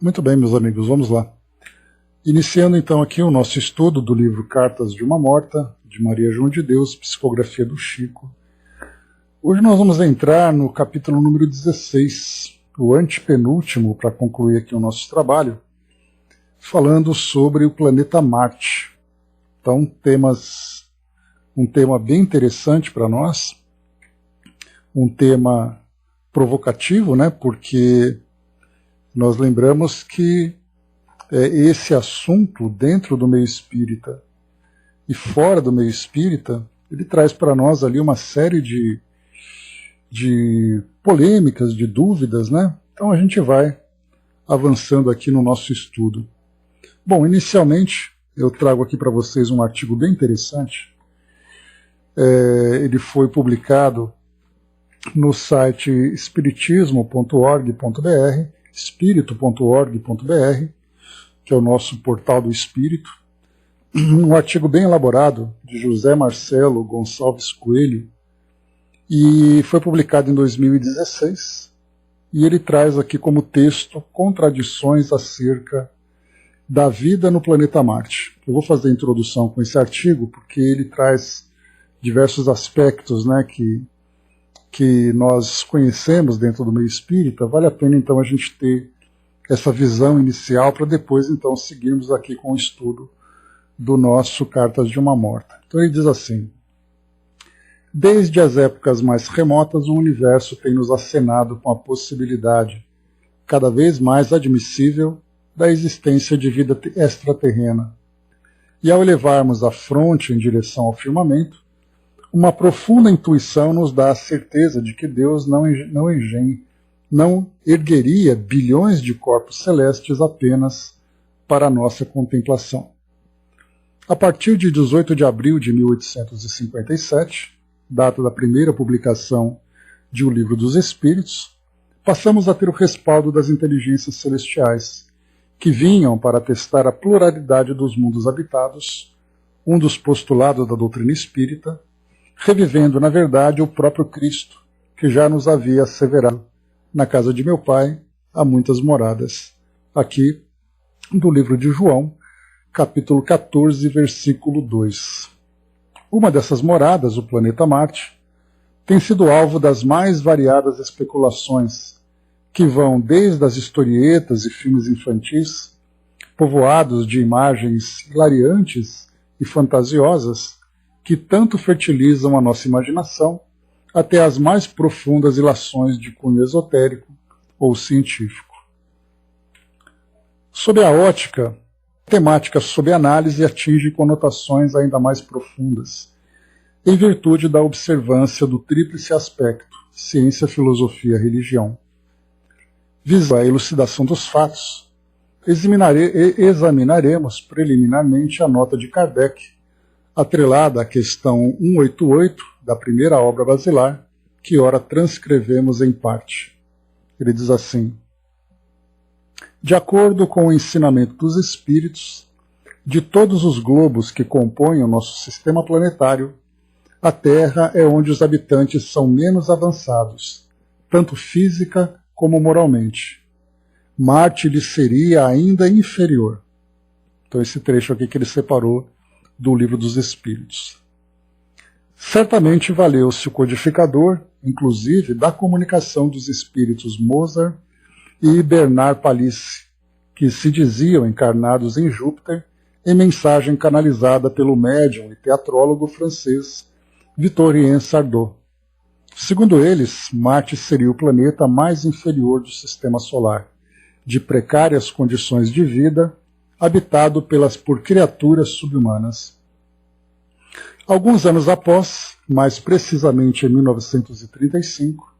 Muito bem, meus amigos, vamos lá. Iniciando então aqui o nosso estudo do livro Cartas de uma Morta, de Maria João de Deus, psicografia do Chico. Hoje nós vamos entrar no capítulo número 16, o antepenúltimo, para concluir aqui o nosso trabalho, falando sobre o planeta Marte. Então, um tema bem interessante para nós, um tema provocativo, né? Porque nós lembramos que esse assunto dentro do meio espírita e fora do meio espírita, ele traz para nós ali uma série de polêmicas, de dúvidas, né? Então a gente vai avançando aqui no nosso estudo. Bom, inicialmente eu trago aqui para vocês um artigo bem interessante. Ele foi publicado no site espiritismo.org.br, espírito.org.br, que é o nosso portal do espírito. Um artigo bem elaborado de José Marcelo Gonçalves Coelho, e foi publicado em 2016, e ele traz aqui como texto contradições acerca da vida no planeta Marte. Eu vou fazer a introdução com esse artigo porque ele traz diversos aspectos, né, que nós conhecemos dentro do meio espírita. Vale a pena então a gente ter essa visão inicial para depois então seguirmos aqui com o estudo do nosso Cartas de uma Morta. Então ele diz assim: desde as épocas mais remotas o universo tem nos acenado com a possibilidade cada vez mais admissível da existência de vida extraterrena. E ao elevarmos a fronte em direção ao firmamento, uma profunda intuição nos dá a certeza de que Deus não ergueria bilhões de corpos celestes apenas para a nossa contemplação. A partir de 18 de abril de 1857, data da primeira publicação de O Livro dos Espíritos, passamos a ter o respaldo das inteligências celestiais, que vinham para testar a pluralidade dos mundos habitados, um dos postulados da doutrina espírita, revivendo, na verdade, o próprio Cristo, que já nos havia asseverado: na casa de meu Pai há muitas moradas. Aqui, do livro de João, capítulo 14, versículo 2. Uma dessas moradas, o planeta Marte, tem sido alvo das mais variadas especulações, que vão desde as historietas e filmes infantis, povoados de imagens hilariantes e fantasiosas, que tanto fertilizam a nossa imaginação, até as mais profundas ilações de cunho esotérico ou científico. Sob a ótica, a temática sob análise atinge conotações ainda mais profundas, em virtude da observância do tríplice aspecto, ciência, filosofia e religião. Visa a elucidação dos fatos, examinaremos preliminarmente a nota de Kardec, atrelada à questão 188 da primeira obra basilar, que ora transcrevemos em parte. Ele diz assim: de acordo com o ensinamento dos espíritos, de todos os globos que compõem o nosso sistema planetário, a Terra é onde os habitantes são menos avançados, tanto física como moralmente. Marte lhe seria ainda inferior. Então esse trecho aqui que ele separou do Livro dos Espíritos. Certamente valeu-se o codificador, inclusive, da comunicação dos espíritos Mozart e Bernard Palissy, que se diziam encarnados em Júpiter, em mensagem canalizada pelo médium e teatrólogo francês Victorien Sardou. Segundo eles, Marte seria o planeta mais inferior do sistema solar, de precárias condições de vida, habitado por criaturas subhumanas. Alguns anos após, mais precisamente em 1935,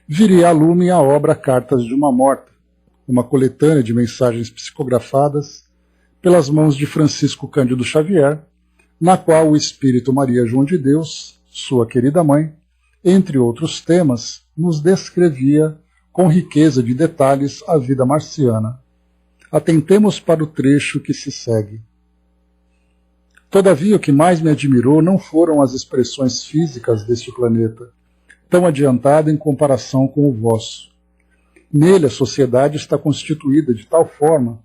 viria a lume a obra Cartas de uma Morta, uma coletânea de mensagens psicografadas pelas mãos de Francisco Cândido Xavier, na qual o espírito Maria João de Deus, sua querida mãe, entre outros temas, nos descrevia com riqueza de detalhes a vida marciana. Atentemos para o trecho que se segue. Todavia, o que mais me admirou não foram as expressões físicas deste planeta, tão adiantado em comparação com o vosso, Nele, a sociedade está constituída de tal forma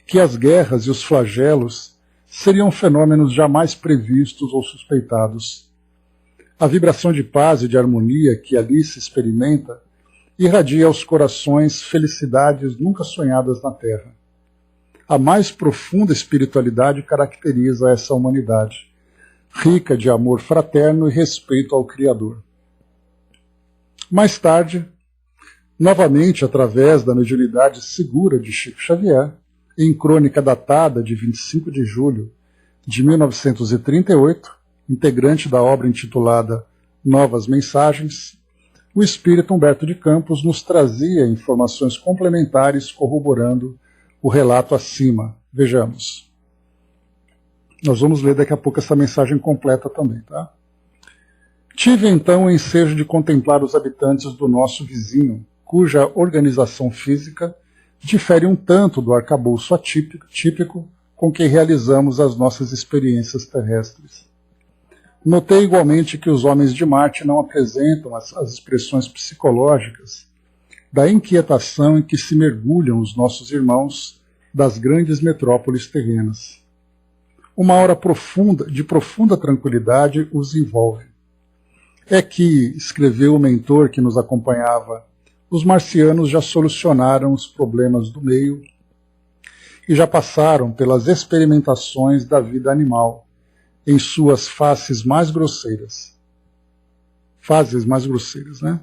que as guerras e os flagelos seriam fenômenos jamais previstos ou suspeitados. A vibração de paz e de harmonia que ali se experimenta irradia aos corações felicidades nunca sonhadas na Terra. A mais profunda espiritualidade caracteriza essa humanidade, rica de amor fraterno e respeito ao Criador. Mais tarde, novamente através da mediunidade segura de Chico Xavier, em crônica datada de 25 de julho de 1938, integrante da obra intitulada Novas Mensagens, o espírito Humberto de Campos nos trazia informações complementares corroborando o relato acima. Vejamos. Nós vamos ler daqui a pouco essa mensagem completa também, tá? Tive então o ensejo de contemplar os habitantes do nosso vizinho, cuja organização física difere um tanto do arcabouço típico com que realizamos as nossas experiências terrestres. Notei igualmente que os homens de Marte não apresentam as expressões psicológicas da inquietação em que se mergulham os nossos irmãos das grandes metrópoles terrenas. Uma hora de profunda tranquilidade os envolve. É que, escreveu o mentor que nos acompanhava, os marcianos já solucionaram os problemas do meio e já passaram pelas experimentações da vida animal em suas faces mais grosseiras. Fases mais grosseiras, né?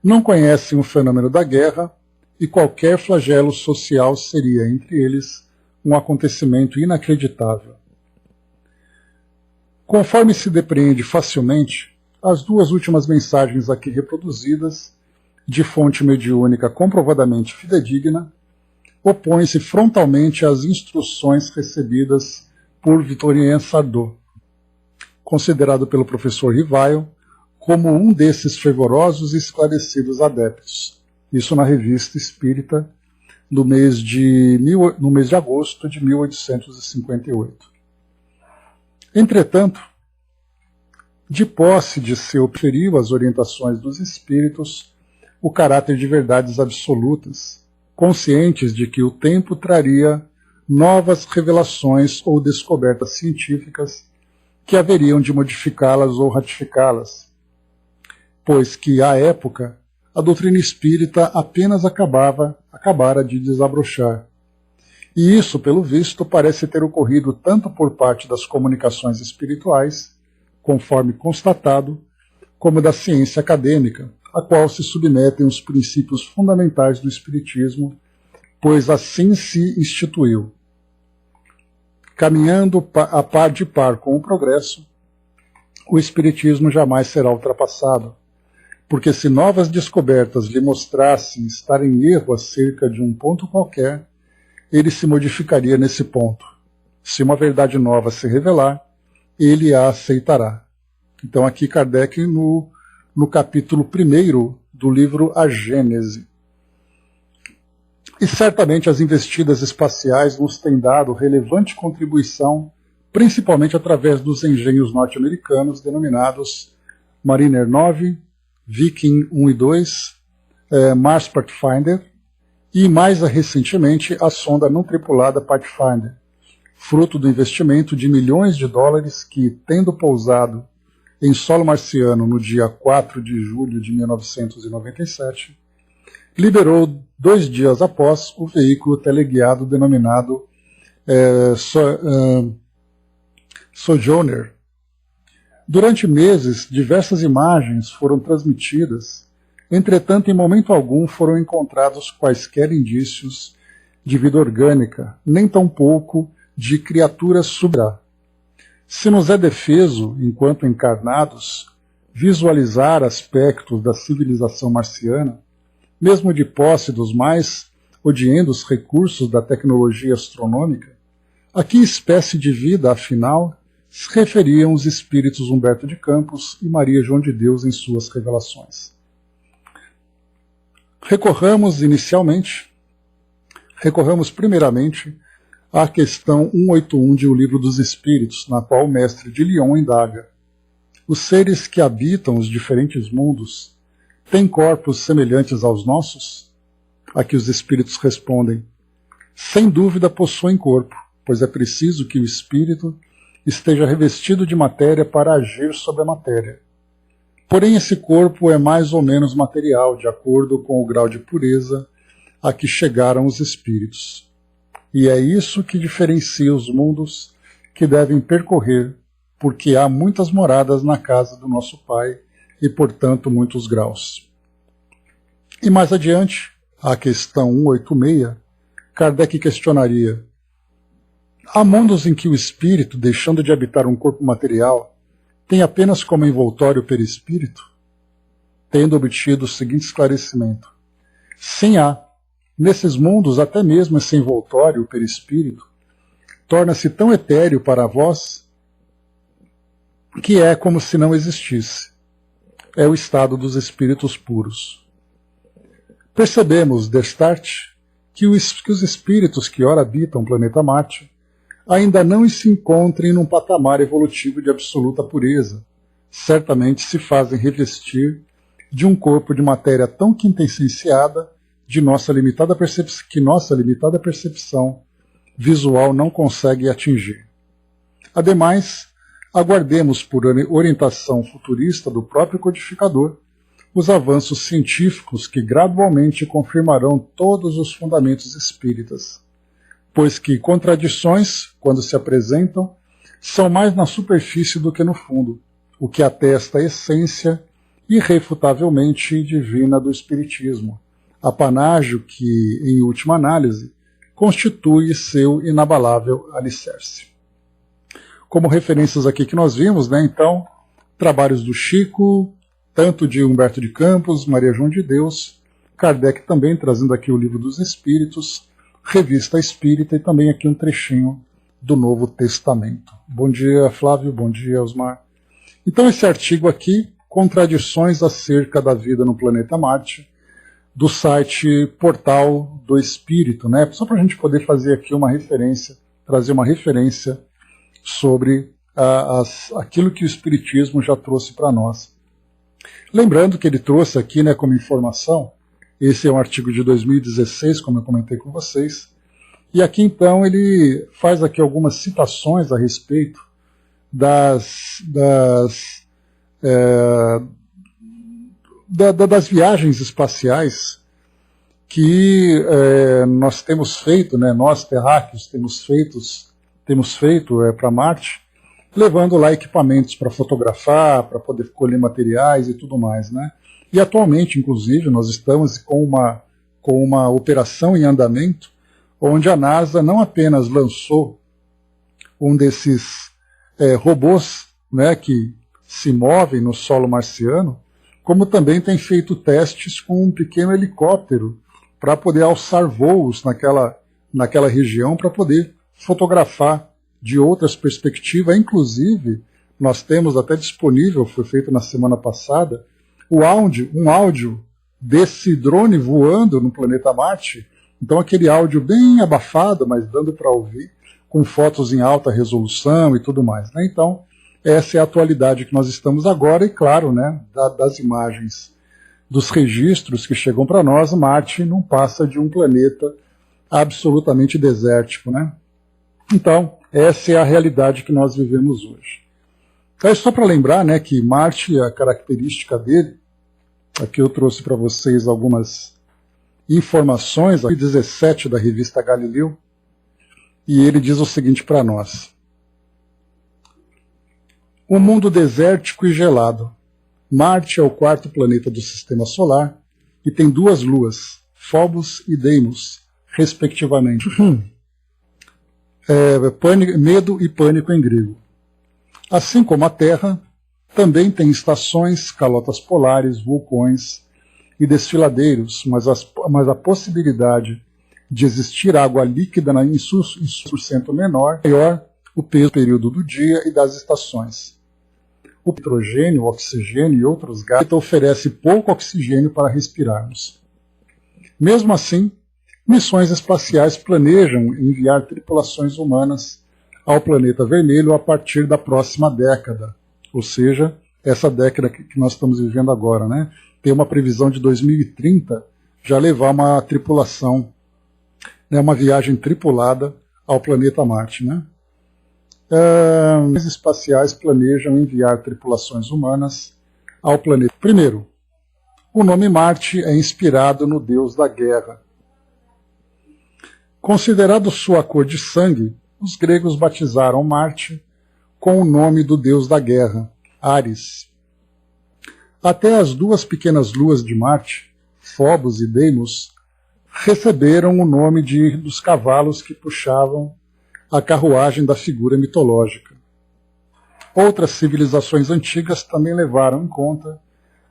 Não conhecem o fenômeno da guerra e qualquer flagelo social seria, entre eles, um acontecimento inacreditável. Conforme se depreende facilmente, as duas últimas mensagens aqui reproduzidas, de fonte mediúnica comprovadamente fidedigna, opõem-se frontalmente às instruções recebidas por Victorien Sardou, considerado pelo professor Rivail como um desses fervorosos e esclarecidos adeptos. Isso na Revista Espírita, no mês de agosto de 1858. Entretanto, de posse de seu preferiu as orientações dos espíritos, o caráter de verdades absolutas, conscientes de que o tempo traria novas revelações ou descobertas científicas que haveriam de modificá-las ou ratificá-las, pois que, à época, a doutrina espírita apenas acabara de desabrochar. E isso, pelo visto, parece ter ocorrido tanto por parte das comunicações espirituais, conforme constatado, como da ciência acadêmica, a qual se submetem os princípios fundamentais do espiritismo, pois assim se instituiu. Caminhando a par de par com o progresso, o espiritismo jamais será ultrapassado, porque se novas descobertas lhe mostrassem estar em erro acerca de um ponto qualquer, ele se modificaria nesse ponto. Se uma verdade nova se revelar, ele a aceitará. Então aqui Kardec no capítulo 1 do livro A Gênese. E certamente as investidas espaciais nos têm dado relevante contribuição, principalmente através dos engenhos norte-americanos denominados Mariner 9, Viking 1 e 2, Mars Pathfinder e, mais recentemente, a sonda não tripulada Pathfinder, fruto do investimento de milhões de dólares que, tendo pousado em solo marciano no dia 4 de julho de 1997, liberou 2 dias após o veículo teleguiado denominado Sojourner. Durante meses, diversas imagens foram transmitidas, entretanto, em momento algum foram encontrados quaisquer indícios de vida orgânica, nem tampouco de criaturas subra. Se nos é defeso, enquanto encarnados, visualizar aspectos da civilização marciana, mesmo de posse dos mais odiendos recursos da tecnologia astronômica, a que espécie de vida, afinal, se referiam os espíritos Humberto de Campos e Maria João de Deus em suas revelações? Recorramos primeiramente à questão 181 de O Livro dos Espíritos, na qual o mestre de Lyon indaga: os seres que habitam os diferentes mundos têm corpos semelhantes aos nossos? A que os espíritos respondem: sem dúvida possuem corpo, pois é preciso que o espírito esteja revestido de matéria para agir sobre a matéria. Porém, esse corpo é mais ou menos material, de acordo com o grau de pureza a que chegaram os espíritos. E é isso que diferencia os mundos que devem percorrer, porque há muitas moradas na casa do nosso Pai e, portanto, muitos graus. E mais adiante, a questão 186, Kardec questionaria: há mundos em que o espírito, deixando de habitar um corpo material, tem apenas como envoltório o perispírito? Tendo obtido o seguinte esclarecimento: sim, há. Nesses mundos, até mesmo esse envoltório, o perispírito, torna-se tão etéreo para vós que é como se não existisse. É o estado dos espíritos puros. Percebemos, destarte, que os espíritos que ora habitam o planeta Marte ainda não se encontrem num patamar evolutivo de absoluta pureza. Certamente se fazem revestir de um corpo de matéria tão quintessenciada que nossa limitada percepção visual não consegue atingir. Ademais, aguardemos por orientação futurista do próprio codificador os avanços científicos que gradualmente confirmarão todos os fundamentos espíritas, pois que contradições, quando se apresentam, são mais na superfície do que no fundo, o que atesta a essência irrefutavelmente divina do espiritismo, apanágio que, em última análise, constitui seu inabalável alicerce. Como referências aqui que nós vimos, então, trabalhos do Chico, tanto de Humberto de Campos, Maria João de Deus, Kardec também trazendo aqui o Livro dos Espíritos, Revista Espírita e também aqui um trechinho do Novo Testamento. Bom dia, Flávio, bom dia, Osmar. Então esse artigo aqui, Contradições acerca da vida no planeta Marte, do site Portal do Espírito, né? Só para a gente poder fazer aqui uma referência, trazer uma referência sobre aquilo que o Espiritismo já trouxe para nós. Lembrando que ele trouxe aqui, né, como informação, esse é um artigo de 2016, como eu comentei com vocês, e aqui então ele faz aqui algumas citações a respeito das viagens espaciais que nós temos feito, né, nós terráqueos temos feito para Marte, levando lá equipamentos para fotografar, para poder colher materiais e tudo mais, né? E atualmente, inclusive, nós estamos com uma operação em andamento, onde a NASA não apenas lançou um desses robôs, né, que se movem no solo marciano, como também tem feito testes com um pequeno helicóptero para poder alçar voos naquela região, para poder fotografar de outras perspectivas. Inclusive, nós temos até disponível, foi feito na semana passada, um áudio desse drone voando no planeta Marte. Então aquele áudio bem abafado, mas dando para ouvir, com fotos em alta resolução e tudo mais, né? Então, essa é a atualidade que nós estamos agora, e claro, né, das imagens, dos registros que chegam para nós, Marte não passa de um planeta absolutamente desértico, né? Então, essa é a realidade que nós vivemos hoje. Então, é só para lembrar, né, que Marte, a característica dele, aqui eu trouxe para vocês algumas informações, aqui 17 da revista Galileu, e ele diz o seguinte para nós: um mundo desértico e gelado. Marte é o quarto planeta do Sistema Solar e tem duas luas, Phobos e Deimos, respectivamente. Medo e pânico em grego. Assim como a Terra, também tem estações, calotas polares, vulcões e desfiladeiros, mas a possibilidade de existir água líquida em 1% maior o período do dia e das estações. O nitrogênio, o oxigênio e outros gases oferecem pouco oxigênio para respirarmos. Mesmo assim, missões espaciais planejam enviar tripulações humanas ao planeta vermelho a partir da próxima década, ou seja, essa década que nós estamos vivendo agora, né? Tem uma previsão de 2030 já levar uma tripulação, né, uma viagem tripulada ao planeta Marte, né? Os espaciais planejam enviar tripulações humanas ao planeta. Primeiro, o nome Marte é inspirado no deus da guerra. Considerado sua cor de sangue, os gregos batizaram Marte com o nome do deus da guerra, Ares. Até as duas pequenas luas de Marte, Phobos e Deimos, receberam o nome dos cavalos que puxavam a carruagem da figura mitológica. Outras civilizações antigas também levaram em conta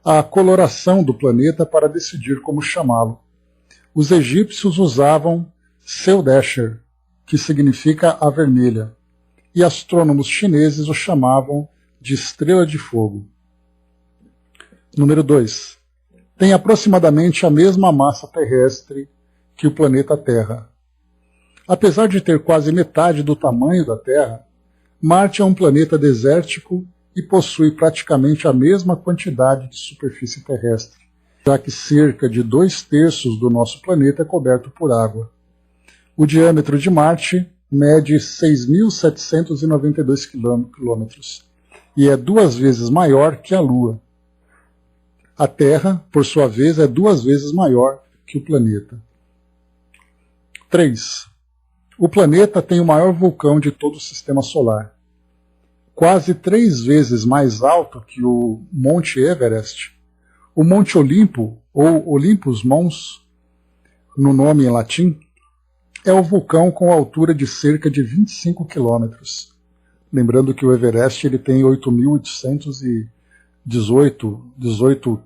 a coloração do planeta para decidir como chamá-lo. Os egípcios usavam Seudesher, que significa a vermelha, e astrônomos chineses o chamavam de estrela de fogo. Número 2. Tem aproximadamente a mesma massa terrestre que o planeta Terra. Apesar de ter quase metade do tamanho da Terra, Marte é um planeta desértico e possui praticamente a mesma quantidade de superfície terrestre, já que cerca de 2/3 do nosso planeta é coberto por água. O diâmetro de Marte mede 6.792 quilômetros e é 2 vezes maior que a Lua. A Terra, por sua vez, é 2 vezes maior que o planeta. 3. O planeta tem o maior vulcão de todo o Sistema Solar. Quase 3 vezes mais alto que o Monte Everest, o Monte Olimpo, ou Olympus Mons, no nome em latim, é o vulcão com altura de cerca de 25 quilômetros. Lembrando que o Everest ele tem 8.818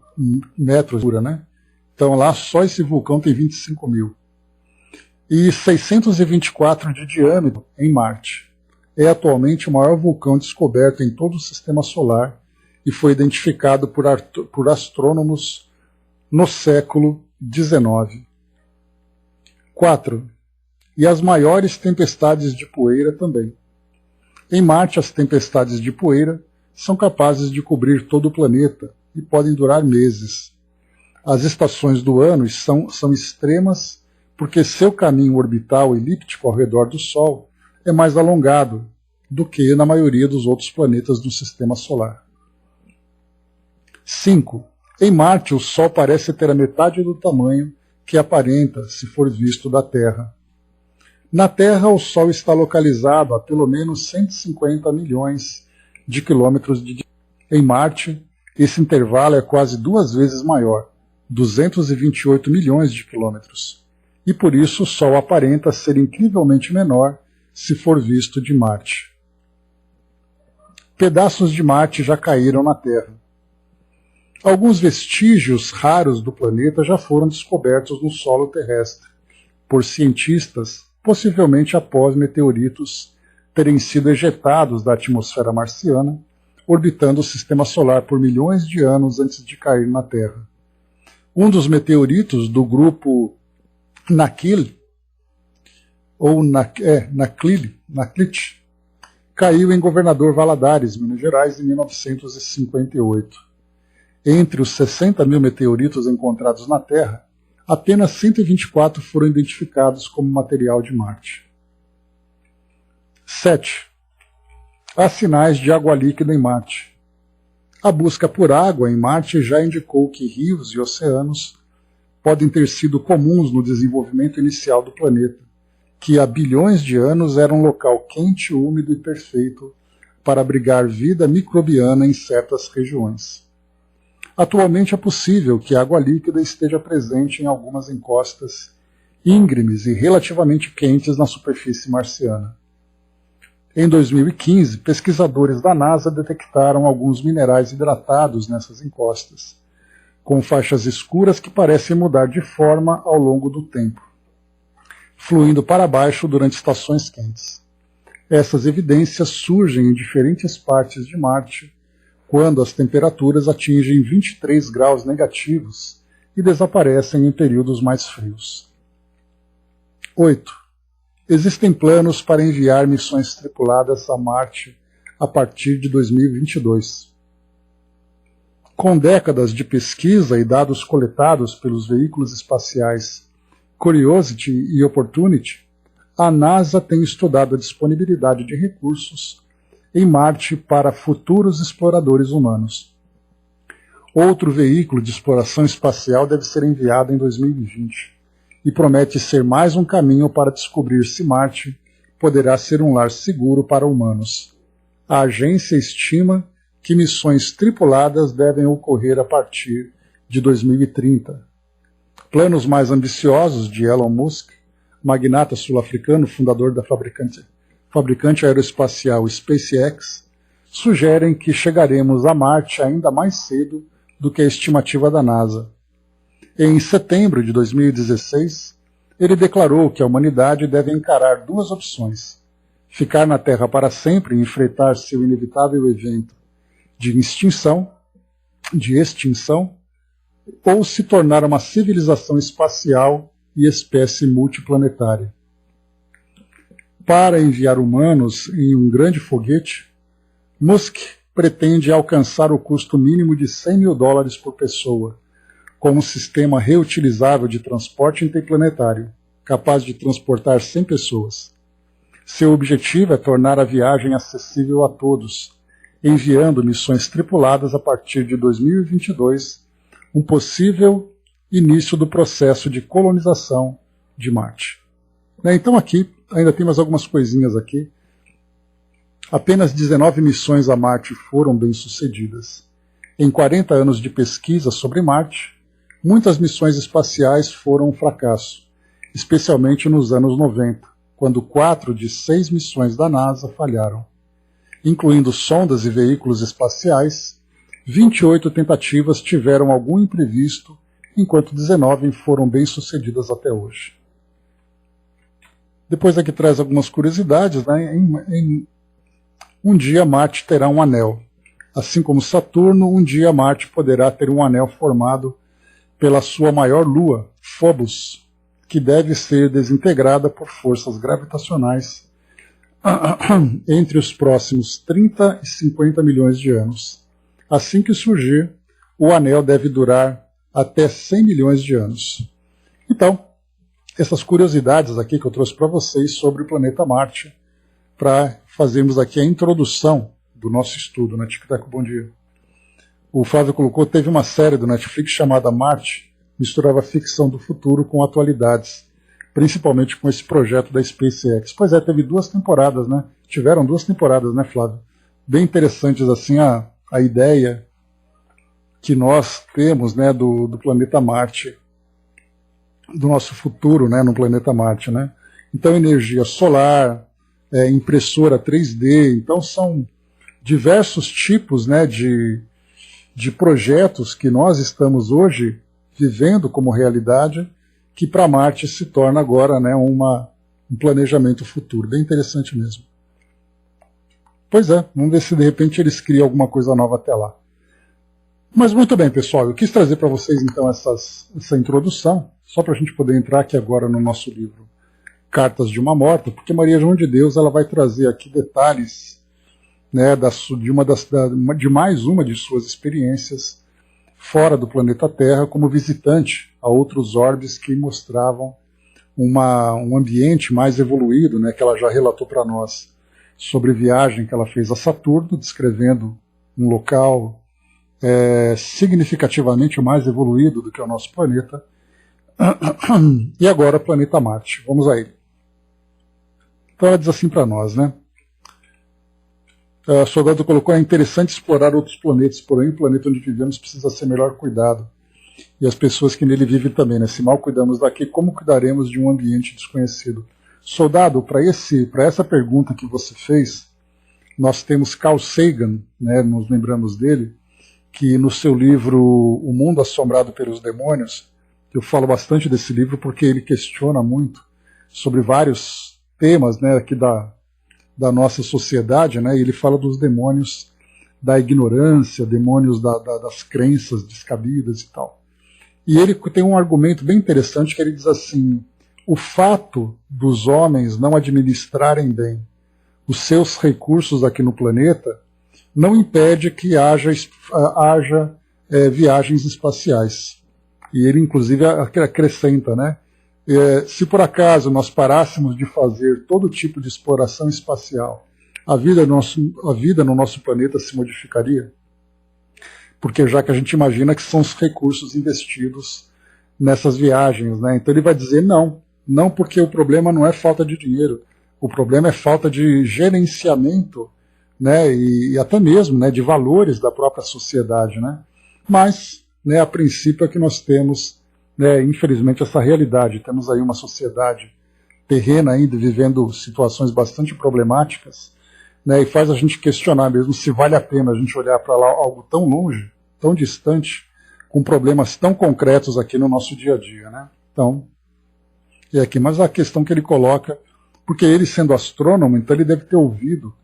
metros de altura, né? Então lá só esse vulcão tem 25 mil. E 624 de diâmetro em Marte. É atualmente o maior vulcão descoberto em todo o Sistema Solar e foi identificado por astrônomos no século XIX. 4. E as maiores tempestades de poeira também. Em Marte, as tempestades de poeira são capazes de cobrir todo o planeta e podem durar meses. As estações do ano são extremas porque seu caminho orbital elíptico ao redor do Sol é mais alongado do que na maioria dos outros planetas do Sistema Solar. 5. Em Marte, o Sol parece ter a metade do tamanho que aparenta se for visto da Terra. Na Terra, o Sol está localizado a pelo menos 150 milhões de quilômetros de distância. Em Marte, esse intervalo é quase 2 vezes maior, 228 milhões de quilômetros. E por isso o Sol aparenta ser incrivelmente menor se for visto de Marte. Pedaços de Marte já caíram na Terra. Alguns vestígios raros do planeta já foram descobertos no solo terrestre por cientistas, possivelmente após meteoritos terem sido ejetados da atmosfera marciana, orbitando o Sistema Solar por milhões de anos antes de cair na Terra. Um dos meteoritos do grupo Nakheel, ou Naklit, caiu em Governador Valadares, Minas Gerais, em 1958. Entre os 60 mil meteoritos encontrados na Terra, apenas 124 foram identificados como material de Marte. 7. Há sinais de água líquida em Marte. A busca por água em Marte já indicou que rios e oceanos podem ter sido comuns no desenvolvimento inicial do planeta, que há bilhões de anos era um local quente, úmido e perfeito para abrigar vida microbiana em certas regiões. Atualmente é possível que a água líquida esteja presente em algumas encostas íngremes e relativamente quentes na superfície marciana. Em 2015, pesquisadores da NASA detectaram alguns minerais hidratados nessas encostas, com faixas escuras que parecem mudar de forma ao longo do tempo, fluindo para baixo durante estações quentes. Essas evidências surgem em diferentes partes de Marte quando as temperaturas atingem 23 graus negativos e desaparecem em períodos mais frios. 8. Existem planos para enviar missões tripuladas a Marte a partir de 2022. Com décadas de pesquisa e dados coletados pelos veículos espaciais Curiosity e Opportunity, a NASA tem estudado a disponibilidade de recursos em Marte para futuros exploradores humanos. Outro veículo de exploração espacial deve ser enviado em 2020 e promete ser mais um caminho para descobrir se Marte poderá ser um lar seguro para humanos. A agência estima que missões tripuladas devem ocorrer a partir de 2030. Planos mais ambiciosos de Elon Musk, magnata sul-africano, fundador da fabricante aeroespacial SpaceX, sugerem que chegaremos a Marte ainda mais cedo do que a estimativa da NASA. Em setembro de 2016, ele declarou que a humanidade deve encarar duas opções: ficar na Terra para sempre e enfrentar seu inevitável evento de extinção, ou se tornar uma civilização espacial e espécie multiplanetária. Para enviar humanos em um grande foguete, Musk pretende alcançar o custo mínimo de $100 mil por pessoa, com um sistema reutilizável de transporte interplanetário, capaz de transportar 100 pessoas. Seu objetivo é tornar a viagem acessível a todos, enviando missões tripuladas a partir de 2022, um possível início do processo de colonização de Marte. Então aqui, ainda tem mais algumas coisinhas aqui. Apenas 19 missões a Marte foram bem-sucedidas. Em 40 anos de pesquisa sobre Marte, muitas missões espaciais foram um fracasso, especialmente nos anos 90, quando 4 de 6 missões da NASA falharam. Incluindo sondas e veículos espaciais, 28 tentativas tiveram algum imprevisto, enquanto 19 foram bem-sucedidas até hoje. Depois aqui traz algumas curiosidades. Um dia Marte terá um anel. Assim como Saturno, um dia Marte poderá ter um anel formado pela sua maior lua, Phobos, que deve ser desintegrada por forças gravitacionais entre os próximos 30 e 50 milhões de anos. Assim que surgir, o anel deve durar até 100 milhões de anos. Então, essas curiosidades aqui que eu trouxe para vocês sobre o planeta Marte, para fazermos aqui a introdução do nosso estudo, né? Tic-tac, bom dia. O Flávio colocou, teve uma série do Netflix chamada Marte, misturava ficção do futuro com atualidades, principalmente com esse projeto da SpaceX. Pois é, teve 2 temporadas, né? Tiveram 2 temporadas, né, Flávio? Bem interessantes, assim, a ideia que nós temos, né, do planeta Marte, do nosso futuro, né, no planeta Marte, né? Então, energia solar, impressora 3D, então são diversos tipos, né, de projetos que nós estamos hoje vivendo como realidade, que para Marte se torna agora, né, um planejamento futuro. Bem interessante mesmo. Pois é, vamos ver se de repente eles criam alguma coisa nova até lá. Mas muito bem, pessoal, eu quis trazer para vocês então essa introdução, só para a gente poder entrar aqui agora no nosso livro Cartas de uma Morta, porque Maria João de Deus ela vai trazer aqui detalhes, né, de mais uma de suas experiências fora do planeta Terra como visitante a outros orbes que mostravam um ambiente mais evoluído, né, que ela já relatou para nós sobre a viagem que ela fez a Saturno, descrevendo um local significativamente mais evoluído do que o nosso planeta. E agora o planeta Marte. Vamos a ele. Então ela diz assim para nós, né? O soldado colocou, é interessante explorar outros planetas, porém o planeta onde vivemos precisa ser melhor cuidado. E as pessoas que nele vivem também, né? Se mal cuidamos daqui, como cuidaremos de um ambiente desconhecido? Soldado, para essa pergunta que você fez, nós temos Carl Sagan, né? Nos lembramos dele, que no seu livro O Mundo Assombrado pelos Demônios, eu falo bastante desse livro porque ele questiona muito sobre vários temas, né, aqui da nossa sociedade, né, e ele fala dos demônios da ignorância, demônios das crenças descabidas e tal. E ele tem um argumento bem interessante que ele diz assim: o fato dos homens não administrarem bem os seus recursos aqui no planeta não impede que haja viagens espaciais. E ele, inclusive, acrescenta, né? Se por acaso nós parássemos de fazer todo tipo de exploração espacial, a vida no nosso planeta se modificaria? Porque já que a gente imagina que são os recursos investidos nessas viagens, né? Então ele vai dizer não porque o problema não é falta de dinheiro, o problema é falta de gerenciamento, né? E até mesmo, né, de valores da própria sociedade, né? Mas, né, a princípio é que nós temos, né, infelizmente, essa realidade. Temos aí uma sociedade terrena ainda vivendo situações bastante problemáticas, né, e faz a gente questionar mesmo se vale a pena a gente olhar para lá algo tão longe, tão distante, com problemas tão concretos aqui no nosso dia a dia, né? Então, é aqui. Mas a questão que ele coloca, porque ele sendo astrônomo, então ele deve ter ouvido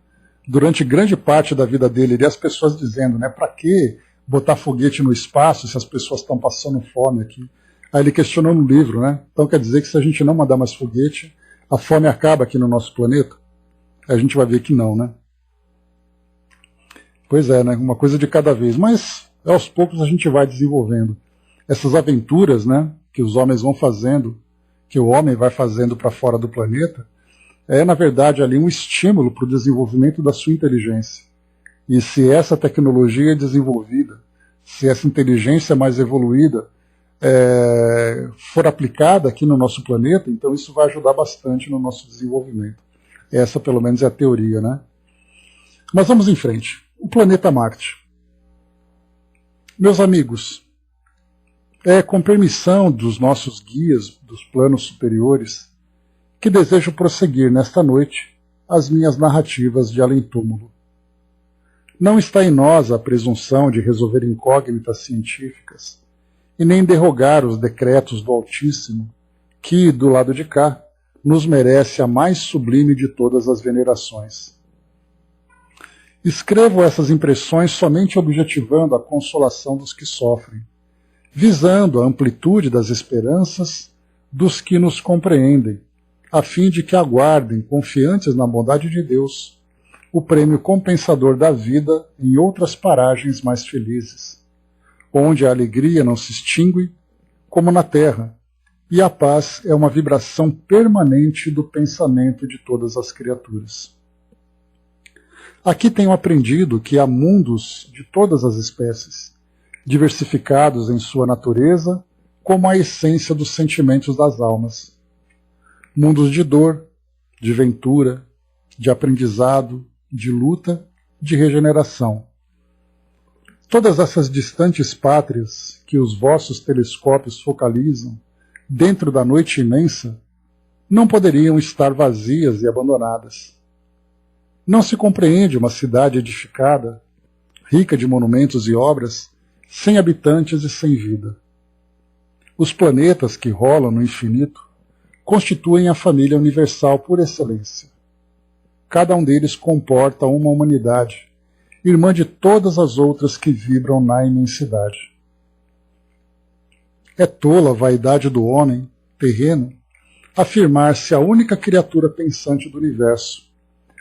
durante grande parte da vida dele as pessoas dizendo, né, para que botar foguete no espaço se as pessoas estão passando fome aqui? Aí ele questionou no livro, né? Então quer dizer que se a gente não mandar mais foguete, a fome acaba aqui no nosso planeta? A gente vai ver que não, né? Pois é, né? Uma coisa de cada vez. Mas aos poucos a gente vai desenvolvendo essas aventuras, né, que os homens vão fazendo, que o homem vai fazendo para fora do planeta, na verdade ali um estímulo para o desenvolvimento da sua inteligência. E se essa tecnologia é desenvolvida, se essa inteligência mais evoluída for aplicada aqui no nosso planeta, então isso vai ajudar bastante no nosso desenvolvimento. Essa, pelo menos, é a teoria, né? Mas vamos em frente. O planeta Marte. Meus amigos, com permissão dos nossos guias dos planos superiores, que desejo prosseguir nesta noite as minhas narrativas de além-túmulo. Não está em nós a presunção de resolver incógnitas científicas e nem derrogar os decretos do Altíssimo, que, do lado de cá, nos merece a mais sublime de todas as venerações. Escrevo essas impressões somente objetivando a consolação dos que sofrem, visando a amplitude das esperanças dos que nos compreendem, a fim de que aguardem, confiantes na bondade de Deus, o prêmio compensador da vida em outras paragens mais felizes, onde a alegria não se extingue, como na terra, e a paz é uma vibração permanente do pensamento de todas as criaturas. Aqui tenho aprendido que há mundos de todas as espécies, diversificados em sua natureza, como a essência dos sentimentos das almas. Mundos de dor, de ventura, de aprendizado, de luta, de regeneração. Todas essas distantes pátrias que os vossos telescópios focalizam dentro da noite imensa, não poderiam estar vazias e abandonadas. Não se compreende uma cidade edificada, rica de monumentos e obras, sem habitantes e sem vida. Os planetas que rolam no infinito constituem a família universal por excelência. Cada um deles comporta uma humanidade, irmã de todas as outras que vibram na imensidade. É tola a vaidade do homem, terreno, afirmar-se a única criatura pensante do universo,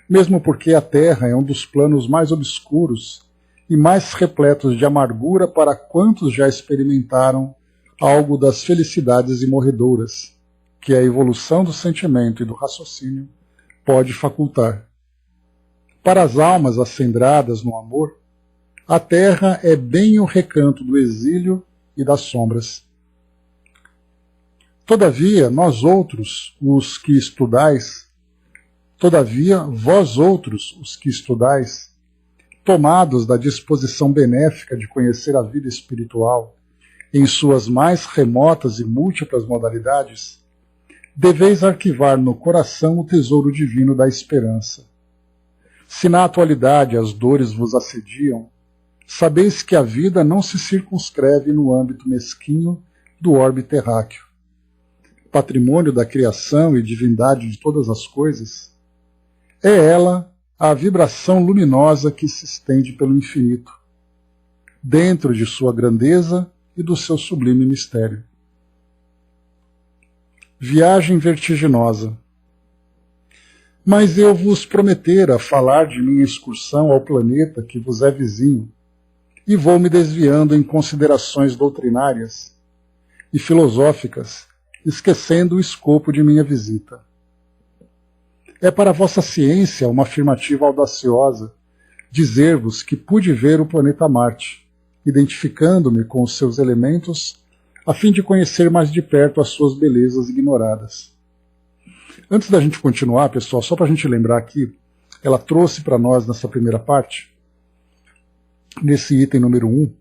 mesmo porque a Terra é um dos planos mais obscuros e mais repletos de amargura para quantos já experimentaram algo das felicidades imorredouras, que a evolução do sentimento e do raciocínio pode facultar. Para as almas acendradas no amor, a Terra é bem o recanto do exílio e das sombras. Todavia, vós outros, os que estudais, tomados da disposição benéfica de conhecer a vida espiritual em suas mais remotas e múltiplas modalidades, deveis arquivar no coração o tesouro divino da esperança. Se na atualidade as dores vos assediam, sabeis que a vida não se circunscreve no âmbito mesquinho do orbe terráqueo. Patrimônio da criação e divindade de todas as coisas, é ela a vibração luminosa que se estende pelo infinito, dentro de sua grandeza e do seu sublime mistério. Viagem vertiginosa. Mas eu vos prometera falar de minha excursão ao planeta que vos é vizinho, e vou me desviando em considerações doutrinárias e filosóficas, esquecendo o escopo de minha visita. É para a vossa ciência uma afirmativa audaciosa dizer-vos que pude ver o planeta Marte, identificando-me com os seus elementos, a fim de conhecer mais de perto as suas belezas ignoradas. Antes da gente continuar, pessoal, só para a gente lembrar aqui, ela trouxe para nós nessa primeira parte, nesse item número 1,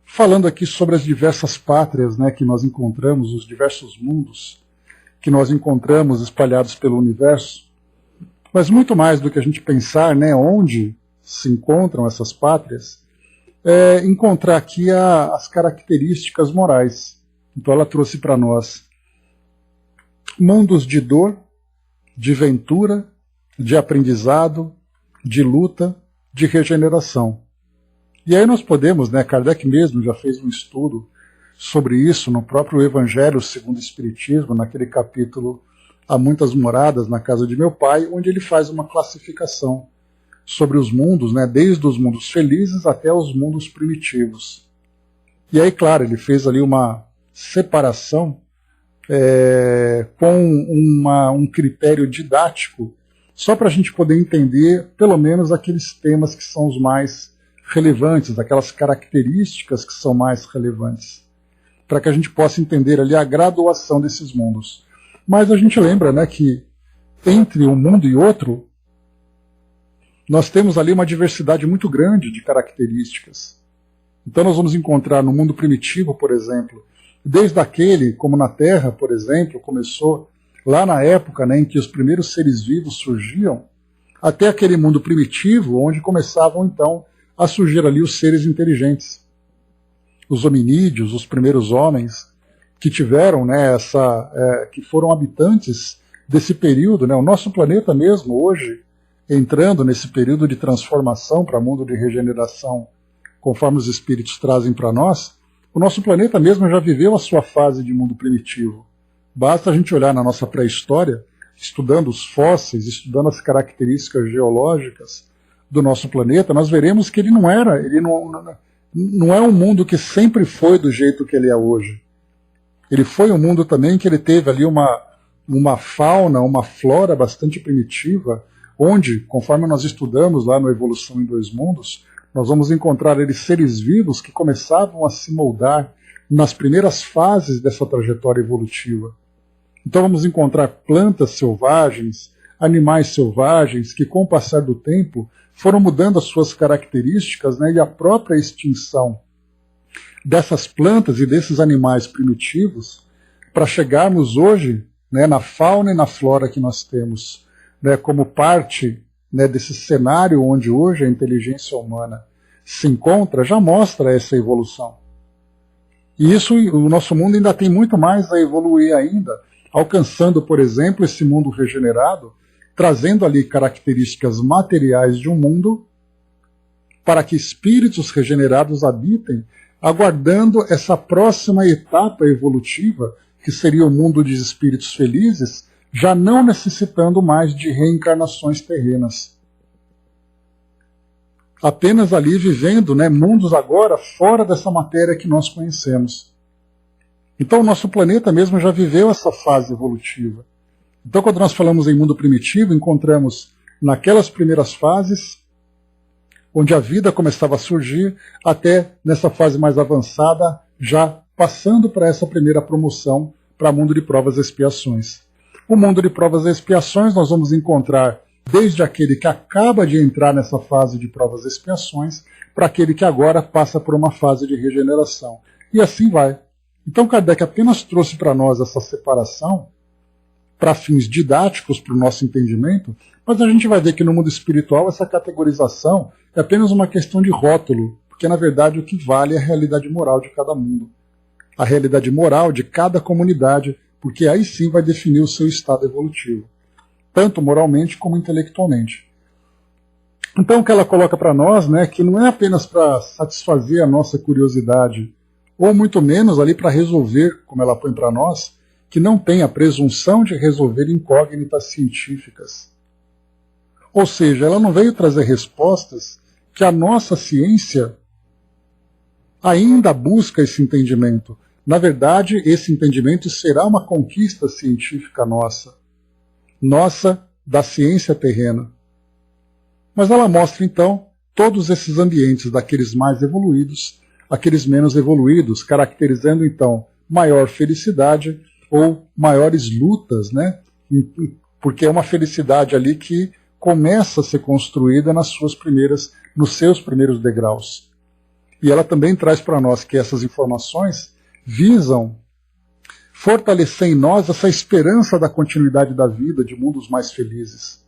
falando aqui sobre as diversas pátrias, né, que nós encontramos, os diversos mundos que nós encontramos espalhados pelo universo. Mas muito mais do que a gente pensar, né, onde se encontram essas pátrias, é encontrar aqui as características morais. Então ela trouxe para nós mundos de dor, de ventura, de aprendizado, de luta, de regeneração. E aí nós podemos, né, Kardec mesmo já fez um estudo sobre isso no próprio Evangelho segundo o Espiritismo, naquele capítulo Há Muitas Moradas na Casa de Meu Pai, onde ele faz uma classificação sobre os mundos, né, desde os mundos felizes até os mundos primitivos. E aí, claro, ele fez ali uma separação com um critério didático, só para a gente poder entender, pelo menos, aqueles temas que são os mais relevantes, aquelas características que são mais relevantes, para que a gente possa entender ali a graduação desses mundos. Mas a gente lembra, né, que entre um mundo e outro, nós temos ali uma diversidade muito grande de características. Então nós vamos encontrar no mundo primitivo, por exemplo, desde aquele, como na Terra, por exemplo, começou lá na época, né, em que os primeiros seres vivos surgiam, até aquele mundo primitivo, onde começavam então a surgir ali os seres inteligentes. Os hominídeos, os primeiros homens, que tiveram, né, que foram habitantes desse período, né, o nosso planeta mesmo hoje, entrando nesse período de transformação para mundo de regeneração, conforme os espíritos trazem para nós, o nosso planeta mesmo já viveu a sua fase de mundo primitivo. Basta a gente olhar na nossa pré-história, estudando os fósseis, estudando as características geológicas do nosso planeta, nós veremos que ele não é um mundo que sempre foi do jeito que ele é hoje. Ele foi um mundo também que ele teve ali uma fauna, uma flora bastante primitiva, onde, conforme nós estudamos lá no Evolução em Dois Mundos, nós vamos encontrar eles seres vivos que começavam a se moldar nas primeiras fases dessa trajetória evolutiva. Então vamos encontrar plantas selvagens, animais selvagens, que com o passar do tempo foram mudando as suas características, né, e a própria extinção dessas plantas e desses animais primitivos, para chegarmos hoje, né, na fauna e na flora que nós temos, né, como parte, né, desse cenário onde hoje a inteligência humana se encontra, já mostra essa evolução. E isso, o nosso mundo ainda tem muito mais a evoluir ainda, alcançando, por exemplo, esse mundo regenerado, trazendo ali características materiais de um mundo, para que espíritos regenerados habitem, aguardando essa próxima etapa evolutiva, que seria o mundo de espíritos felizes, já não necessitando mais de reencarnações terrenas. Apenas ali vivendo, né, mundos agora fora dessa matéria que nós conhecemos. Então o nosso planeta mesmo já viveu essa fase evolutiva. Então quando nós falamos em mundo primitivo, encontramos naquelas primeiras fases, onde a vida começava a surgir, até nessa fase mais avançada, já passando para essa primeira promoção para o mundo de provas e expiações. O mundo de provas e expiações nós vamos encontrar desde aquele que acaba de entrar nessa fase de provas e expiações, para aquele que agora passa por uma fase de regeneração. E assim vai. Então Kardec apenas trouxe para nós essa separação, para fins didáticos, para o nosso entendimento, mas a gente vai ver que no mundo espiritual essa categorização é apenas uma questão de rótulo, porque na verdade o que vale é a realidade moral de cada mundo. A realidade moral de cada comunidade, porque aí sim vai definir o seu estado evolutivo, tanto moralmente como intelectualmente. Então o que ela coloca para nós, né, que não é apenas para satisfazer a nossa curiosidade, ou muito menos ali para resolver, como ela põe para nós, que não tem a presunção de resolver incógnitas científicas. Ou seja, ela não veio trazer respostas que a nossa ciência ainda busca esse entendimento. Na verdade, esse entendimento será uma conquista científica nossa da ciência terrena. Mas ela mostra, então, todos esses ambientes, daqueles mais evoluídos, aqueles menos evoluídos, caracterizando, então, maior felicidade ou maiores lutas, né? Porque é uma felicidade ali que começa a ser construída nos seus primeiros degraus. E ela também traz para nós que essas informações visam fortalecer em nós essa esperança da continuidade da vida, de mundos mais felizes.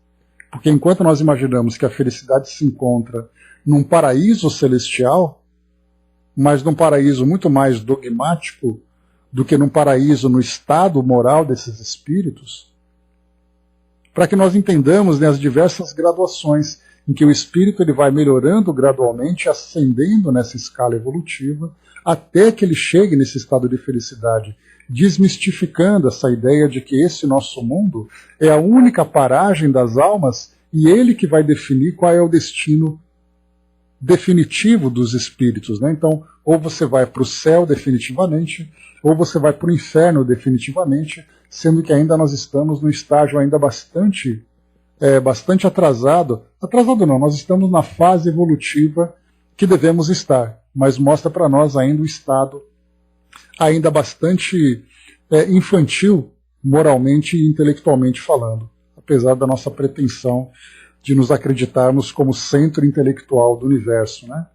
Porque enquanto nós imaginamos que a felicidade se encontra num paraíso celestial, mas num paraíso muito mais dogmático do que num paraíso no estado moral desses espíritos, para que nós entendamos, né, as diversas graduações em que o espírito ele vai melhorando gradualmente, ascendendo nessa escala evolutiva, até que ele chegue nesse estado de felicidade, desmistificando essa ideia de que esse nosso mundo é a única paragem das almas e ele que vai definir qual é o destino definitivo dos espíritos, né? Então, ou você vai para o céu definitivamente, ou você vai para o inferno definitivamente, sendo que ainda nós estamos no estágio ainda bastante atrasado. Atrasado não, nós estamos na fase evolutiva que devemos estar, mas mostra para nós ainda o estado ainda bastante infantil, moralmente e intelectualmente falando, apesar da nossa pretensão de nos acreditarmos como centro intelectual do universo, né?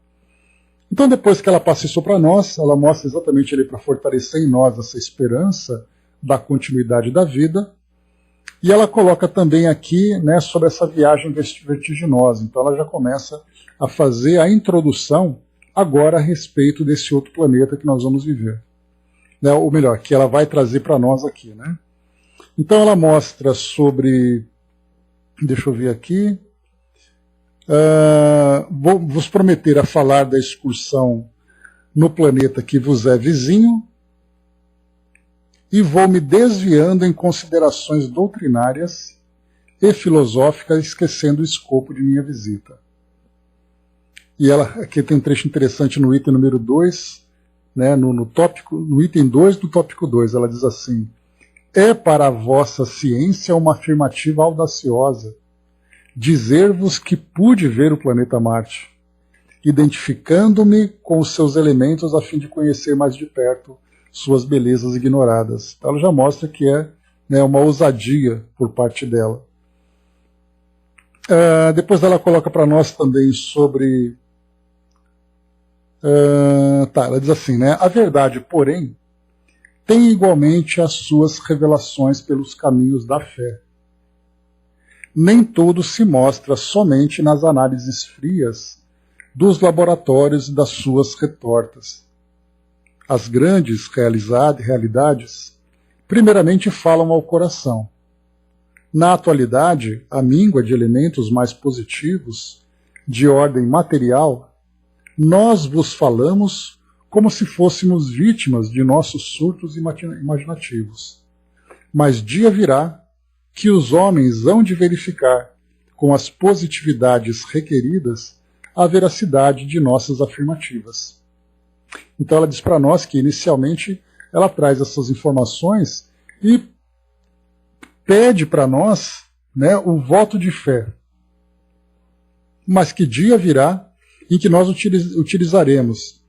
Então, depois que ela passa isso para nós, ela mostra exatamente ali para fortalecer em nós essa esperança da continuidade da vida, e ela coloca também aqui, né, sobre essa viagem vertiginosa. Então ela já começa a fazer a introdução agora a respeito desse outro planeta que nós vamos viver. Né, ou melhor, que ela vai trazer para nós aqui, né? Então ela mostra sobre... Deixa eu ver aqui. Vou vos prometer a falar da excursão no planeta que vos é vizinho e vou me desviando em considerações doutrinárias e filosóficas, esquecendo o escopo de minha visita. E ela, aqui tem um trecho interessante no item número 2, né, no item 2 do tópico 2, ela diz assim: é para a vossa ciência uma afirmativa audaciosa dizer-vos que pude ver o planeta Marte, identificando-me com os seus elementos a fim de conhecer mais de perto suas belezas ignoradas. Então ela já mostra que é, né, uma ousadia por parte dela. Depois ela coloca para nós também sobre... ela diz assim, né? A verdade, porém, tem igualmente as suas revelações pelos caminhos da fé. Nem tudo se mostra somente nas análises frias dos laboratórios e das suas retortas. As grandes realidades, primeiramente falam ao coração. Na atualidade, a míngua de elementos mais positivos, de ordem material, nós vos falamos como se fôssemos vítimas de nossos surtos imaginativos. Mas dia virá que os homens hão de verificar, com as positividades requeridas, a veracidade de nossas afirmativas. Então ela diz para nós que, inicialmente, ela traz essas informações e pede para nós, né, o voto de fé. Mas que dia virá em que nós utilizaremos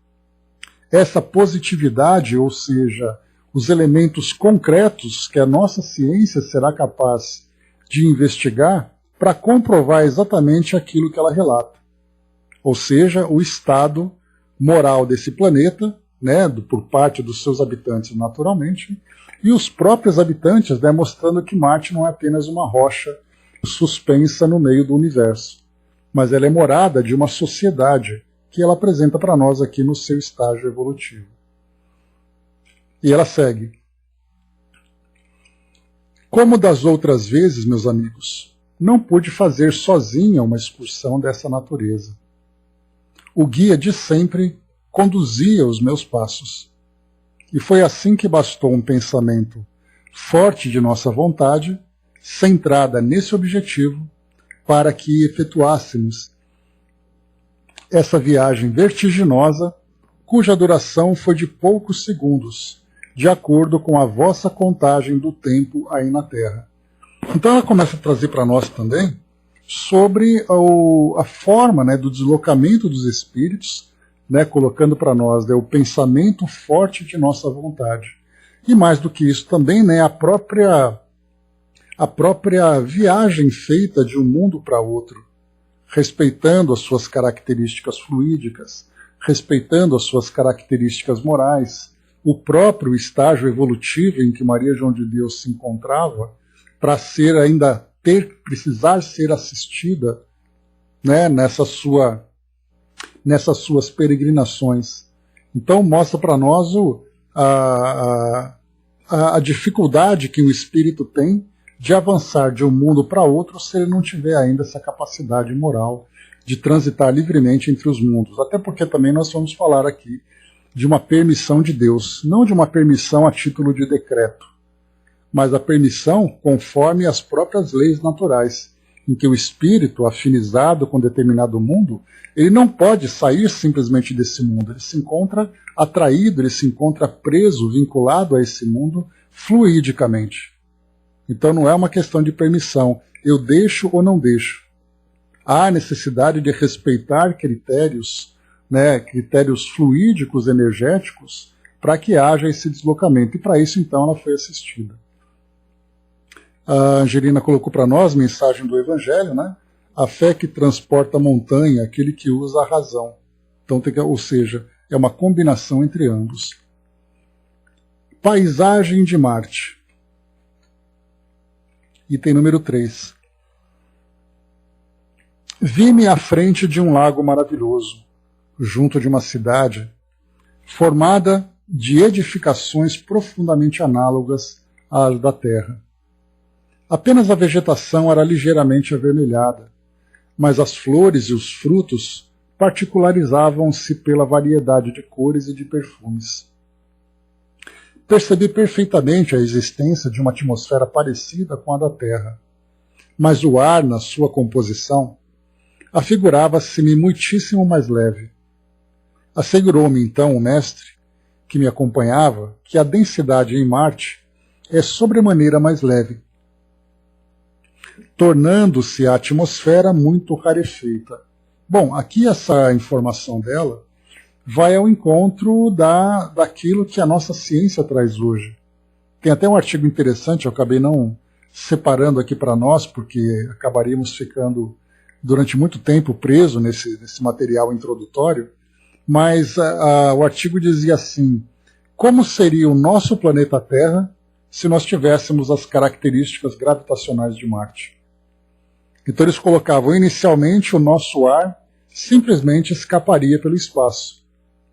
essa positividade, ou seja, os elementos concretos que a nossa ciência será capaz de investigar para comprovar exatamente aquilo que ela relata. Ou seja, o estado moral desse planeta, né, por parte dos seus habitantes naturalmente, e os próprios habitantes, né, mostrando que Marte não é apenas uma rocha suspensa no meio do universo, mas ela é morada de uma sociedade que ela apresenta para nós aqui no seu estágio evolutivo. E ela segue. Como das outras vezes, meus amigos, não pude fazer sozinha uma excursão dessa natureza. O guia de sempre conduzia os meus passos. E foi assim que bastou um pensamento forte de nossa vontade, centrada nesse objetivo, para que efetuássemos essa viagem vertiginosa cuja duração foi de poucos segundos, de acordo com a vossa contagem do tempo aí na Terra. Então ela começa a trazer para nós também sobre a forma, né, do deslocamento dos espíritos, né, colocando para nós, né, o pensamento forte de nossa vontade. E mais do que isso também, né, a própria viagem feita de um mundo para outro, respeitando as suas características fluídicas, respeitando as suas características morais, o próprio estágio evolutivo em que Maria João de Deus se encontrava, para precisar ser assistida, né, nessas suas peregrinações. Então mostra para nós a dificuldade que o espírito tem de avançar de um mundo para outro se ele não tiver ainda essa capacidade moral de transitar livremente entre os mundos. Até porque também nós vamos falar aqui de uma permissão de Deus, não de uma permissão a título de decreto, mas a permissão conforme as próprias leis naturais, em que o espírito, afinizado com determinado mundo, ele não pode sair simplesmente desse mundo, ele se encontra atraído, ele se encontra preso, vinculado a esse mundo fluidicamente. Então não é uma questão de permissão, eu deixo ou não deixo. Há necessidade de respeitar critérios, né, critérios fluídicos, energéticos, para que haja esse deslocamento. E para isso, então, ela foi assistida. A Angelina colocou para nós, mensagem do Evangelho, né? A fé que transporta a montanha, aquele que usa a razão. Então, ou seja, é uma combinação entre ambos. Paisagem de Marte. Item número 3. Vi-me à frente de um lago maravilhoso, junto de uma cidade, formada de edificações profundamente análogas às da Terra. Apenas a vegetação era ligeiramente avermelhada, mas as flores e os frutos particularizavam-se pela variedade de cores e de perfumes. Percebi perfeitamente a existência de uma atmosfera parecida com a da Terra, mas o ar, na sua composição, afigurava-se-me muitíssimo mais leve. Assegurou-me então o mestre, que me acompanhava, que a densidade em Marte é sobremaneira mais leve, tornando-se a atmosfera muito rarefeita. Bom, aqui essa informação dela vai ao encontro daquilo que a nossa ciência traz hoje. Tem até um artigo interessante, eu acabei não separando aqui para nós, porque acabaríamos ficando durante muito tempo preso nesse material introdutório, mas o artigo dizia assim: como seria o nosso planeta Terra se nós tivéssemos as características gravitacionais de Marte? Então eles colocavam, inicialmente, o nosso ar simplesmente escaparia pelo espaço,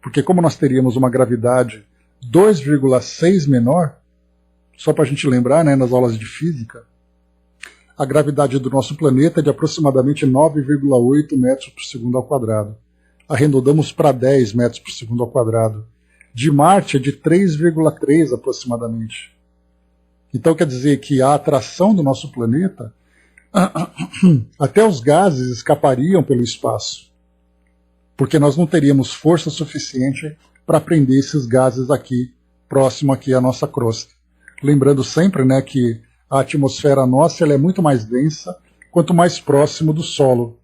porque como nós teríamos uma gravidade 2,6 menor, só para a gente lembrar, né, nas aulas de física, a gravidade do nosso planeta é de aproximadamente 9,8 metros por segundo ao quadrado. Arredondamos para 10 metros por segundo ao quadrado. De Marte é de 3,3 aproximadamente. Então quer dizer que a atração do nosso planeta, até os gases escapariam pelo espaço, porque nós não teríamos força suficiente para prender esses gases aqui, próximo aqui à nossa crosta. Lembrando sempre, né, que a atmosfera nossa ela é muito mais densa quanto mais próximo do solo.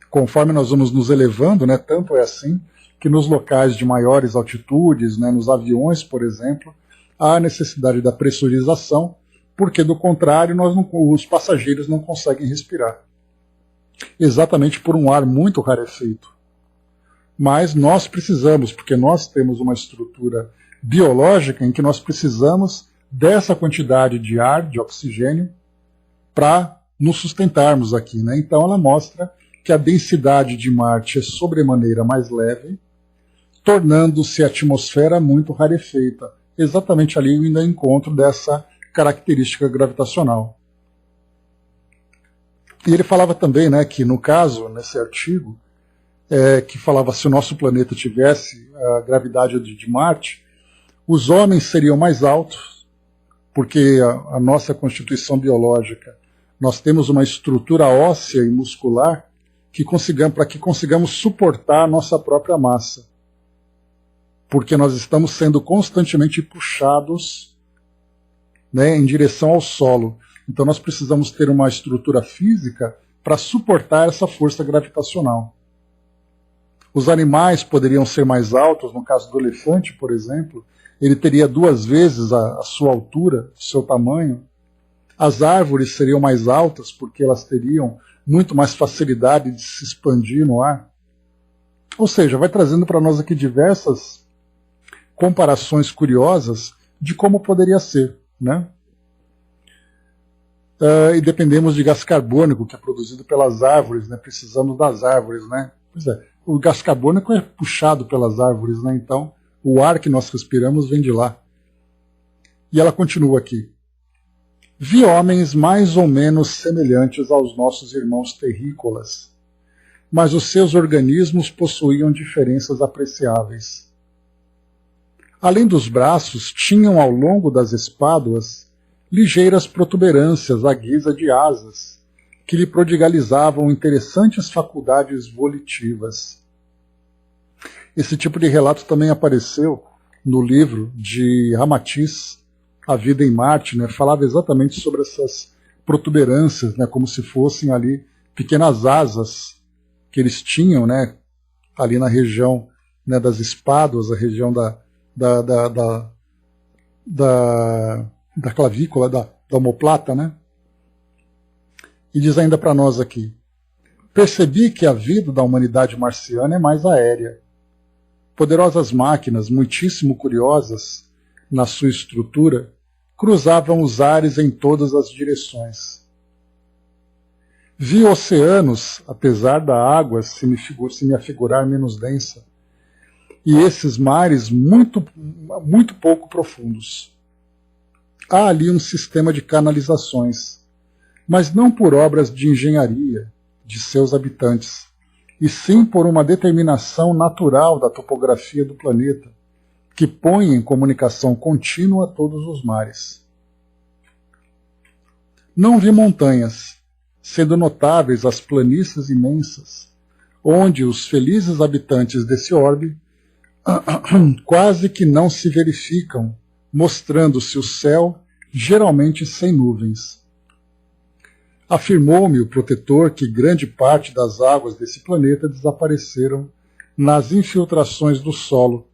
Conforme nós vamos nos elevando, né, tanto é assim que nos locais de maiores altitudes, né, nos aviões, por exemplo, há a necessidade da pressurização, porque do contrário os passageiros não conseguem respirar. Exatamente por um ar muito rarefeito. Mas nós precisamos, porque nós temos uma estrutura biológica em que nós precisamos dessa quantidade de ar, de oxigênio, para nos sustentarmos aqui, né? Então ela mostra que a densidade de Marte é sobremaneira mais leve, tornando-se a atmosfera muito rarefeita. Exatamente ali eu ainda encontro dessa característica gravitacional. E ele falava também, né, que no caso, nesse artigo, que falava se o nosso planeta tivesse a gravidade de Marte, os homens seriam mais altos, porque a nossa constituição biológica, nós temos uma estrutura óssea e muscular para que consigamos suportar a nossa própria massa. porque nós estamos sendo constantemente puxados, né, em direção ao solo. Então nós precisamos ter uma estrutura física para suportar essa força gravitacional. Os animais poderiam ser mais altos, no caso do elefante, por exemplo, ele teria 2 vezes a sua altura, o seu tamanho. As árvores seriam mais altas, porque elas teriam muito mais facilidade de se expandir no ar. Ou seja, vai trazendo para nós aqui diversas comparações curiosas de como poderia ser, né? E dependemos de gás carbônico, que é produzido pelas árvores, né? Precisamos das árvores, né? Pois é, o gás carbônico é puxado pelas árvores, né? Então o ar que nós respiramos vem de lá. E ela continua aqui. Vi homens mais ou menos semelhantes aos nossos irmãos terrícolas, mas os seus organismos possuíam diferenças apreciáveis. Além dos braços, tinham ao longo das espáduas ligeiras protuberâncias à guisa de asas, que lhe prodigalizavam interessantes faculdades volitivas. Esse tipo de relato também apareceu no livro de Ramatiz, A Vida em Marte, né? Falava exatamente sobre essas protuberâncias, né? Como se fossem ali pequenas asas que eles tinham, né? Ali na região, né, das espáduas, a região da clavícula, da omoplata, né? E diz ainda para nós aqui: percebi que a vida da humanidade marciana é mais aérea. Poderosas máquinas, muitíssimo curiosas na sua estrutura, cruzavam os ares em todas as direções. Vi oceanos, apesar da água se me afigurar menos densa, e esses mares muito pouco profundos. Há ali um sistema de canalizações, mas não por obras de engenharia de seus habitantes, e sim por uma determinação natural da topografia do planeta, que põe em comunicação contínua todos os mares. Não vi montanhas, sendo notáveis as planícies imensas, onde os felizes habitantes desse orbe quase que não se verificam, mostrando-se o céu geralmente sem nuvens. Afirmou-me o protetor que grande parte das águas desse planeta desapareceram nas infiltrações do solo,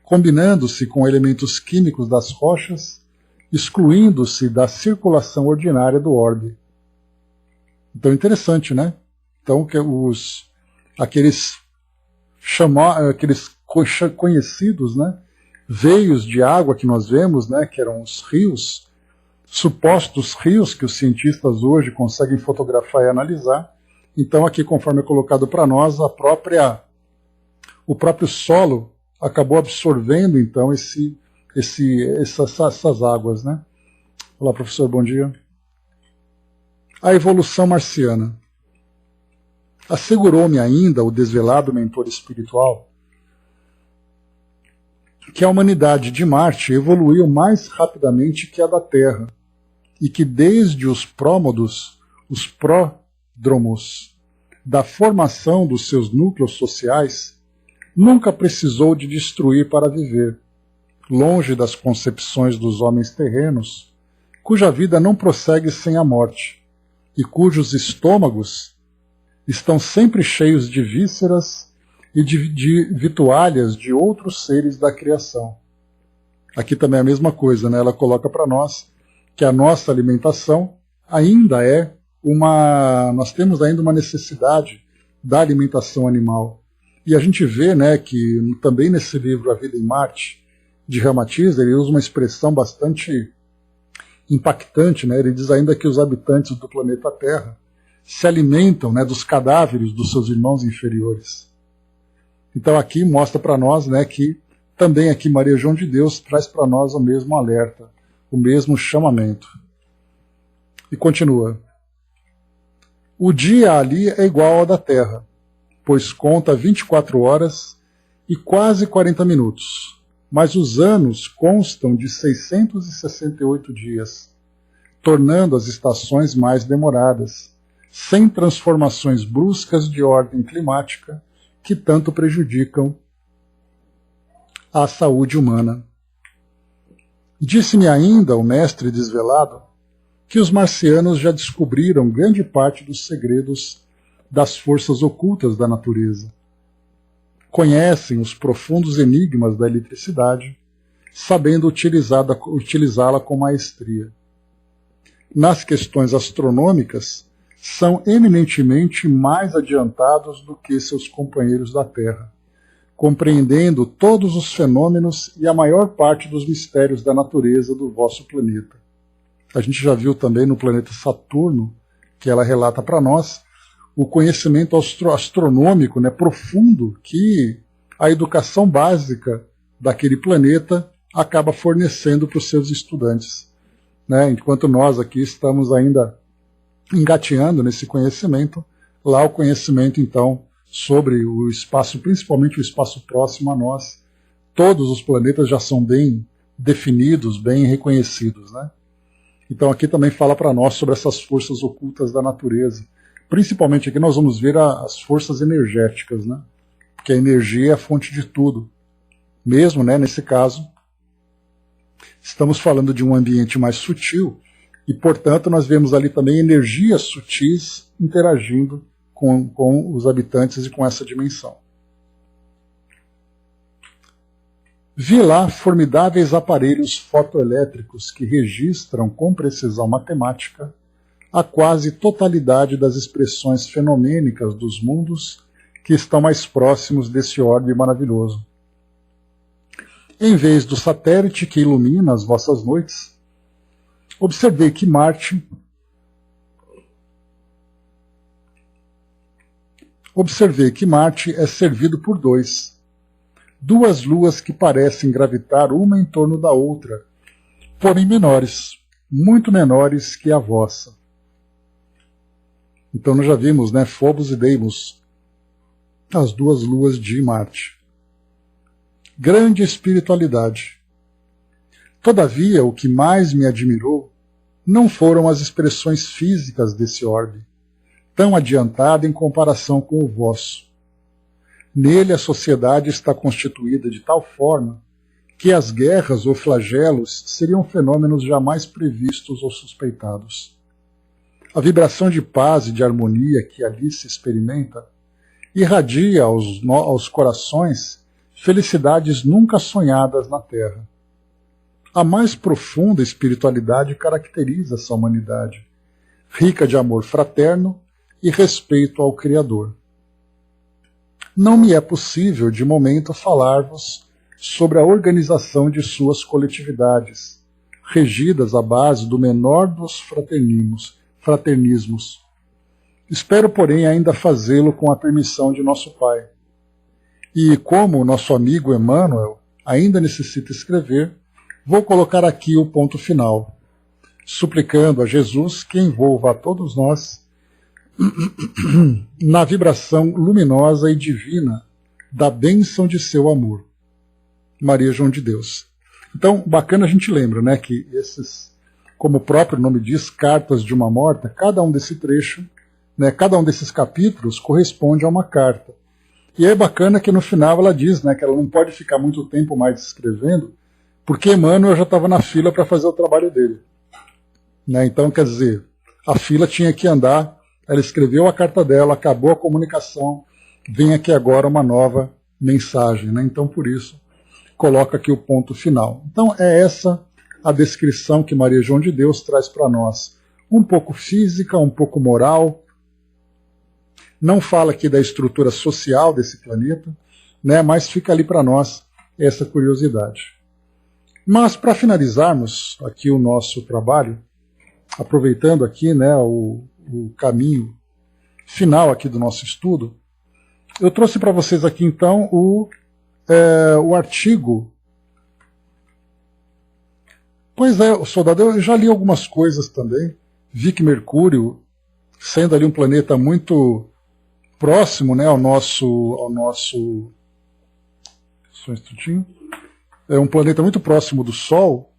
combinando-se com elementos químicos das rochas, excluindo-se da circulação ordinária do orbe. Então, interessante, né? Então, que aqueles conhecidos, né, veios de água que nós vemos, né, que eram os rios, supostos rios que os cientistas hoje conseguem fotografar e analisar. Então, aqui, conforme é colocado para nós, o próprio solo acabou absorvendo, então, essas águas, né? Olá, professor, bom dia. A evolução marciana. Assegurou-me ainda o desvelado mentor espiritual que a humanidade de Marte evoluiu mais rapidamente que a da Terra, e que desde os pródromos, da formação dos seus núcleos sociais, nunca precisou de destruir para viver, longe das concepções dos homens terrenos, cuja vida não prossegue sem a morte, e cujos estômagos estão sempre cheios de vísceras e de vitualhas de outros seres da criação. Aqui também é a mesma coisa, né? Ela coloca para nós que a nossa alimentação ainda é nós temos ainda uma necessidade da alimentação animal. E a gente vê, né, que também nesse livro A Vida em Marte, de Ramatiz, ele usa uma expressão bastante impactante, né? Ele diz ainda que os habitantes do planeta Terra se alimentam, né, dos cadáveres dos seus irmãos inferiores. Então aqui mostra para nós, né, que também aqui Maria João de Deus traz para nós o mesmo alerta, o mesmo chamamento. E continua. O dia ali é igual ao da Terra, pois conta 24 horas e quase 40 minutos, mas os anos constam de 668 dias, tornando as estações mais demoradas, sem transformações bruscas de ordem climática que tanto prejudicam à saúde humana. Disse-me ainda o mestre desvelado que os marcianos já descobriram grande parte dos segredos das forças ocultas da natureza. Conhecem os profundos enigmas da eletricidade, sabendo utilizá-la com maestria. Nas questões astronômicas, são eminentemente mais adiantados do que seus companheiros da Terra, compreendendo todos os fenômenos e a maior parte dos mistérios da natureza do vosso planeta. A gente já viu também no planeta Saturno, que ela relata para nós, o conhecimento astronômico, né, profundo que a educação básica daquele planeta acaba fornecendo para os seus estudantes. Né? Enquanto nós aqui estamos ainda engateando nesse conhecimento, lá o conhecimento, então, sobre o espaço, principalmente o espaço próximo a nós, todos os planetas já são bem definidos, bem reconhecidos. Né? Então aqui também fala para nós sobre essas forças ocultas da natureza. Principalmente aqui nós vamos ver as forças energéticas, né? Porque a energia é a fonte de tudo. Mesmo, né, nesse caso, estamos falando de um ambiente mais sutil e, portanto, nós vemos ali também energias sutis interagindo com os habitantes e com essa dimensão. Vi lá formidáveis aparelhos fotoelétricos que registram com precisão matemática a quase totalidade das expressões fenomênicas dos mundos que estão mais próximos desse orbe maravilhoso. Em vez do satélite que ilumina as vossas noites, observei que Marte é servido por duas luas que parecem gravitar uma em torno da outra, porém menores, muito menores que a vossa. Então nós já vimos, né, Phobos e Deimos, as duas luas de Marte. Grande espiritualidade. Todavia, o que mais me admirou não foram as expressões físicas desse orbe, tão adiantada em comparação com o vosso. Nele a sociedade está constituída de tal forma que as guerras ou flagelos seriam fenômenos jamais previstos ou suspeitados. A vibração de paz e de harmonia que ali se experimenta irradia aos corações felicidades nunca sonhadas na Terra. A mais profunda espiritualidade caracteriza essa humanidade, rica de amor fraterno e respeito ao Criador. Não me é possível, de momento, falar-vos sobre a organização de suas coletividades, regidas à base do menor dos fraternismos. Espero, porém, ainda fazê-lo com a permissão de nosso Pai. E como o nosso amigo Emmanuel ainda necessita escrever, vou colocar aqui o ponto final, suplicando a Jesus que envolva a todos nós na vibração luminosa e divina da bênção de seu amor. Maria João de Deus. Então, bacana a gente lembra, né, que esses, como o próprio nome diz, cartas de uma morta, cada um desse trecho, né, cada um desses capítulos corresponde a uma carta. E é bacana que no final ela diz, né, que ela não pode ficar muito tempo mais escrevendo, porque Emmanuel já estava na fila para fazer o trabalho dele. Né, então, quer dizer, a fila tinha que andar, ela escreveu a carta dela, acabou a comunicação, vem aqui agora uma nova mensagem. Né, então, por isso, coloca aqui o ponto final. Então, é essa a descrição que Maria João de Deus traz para nós. Um pouco física, um pouco moral. Não fala aqui da estrutura social desse planeta, né, mas fica ali para nós essa curiosidade. Mas, para finalizarmos aqui o nosso trabalho, aproveitando aqui, né, o caminho final aqui do nosso estudo, eu trouxe para vocês aqui, então, o artigo. Pois é, soldado, eu já li algumas coisas também. Vi que Mercúrio, sendo ali um planeta muito próximo, né, ao nosso. Só um instantinho. É um planeta muito próximo do Sol.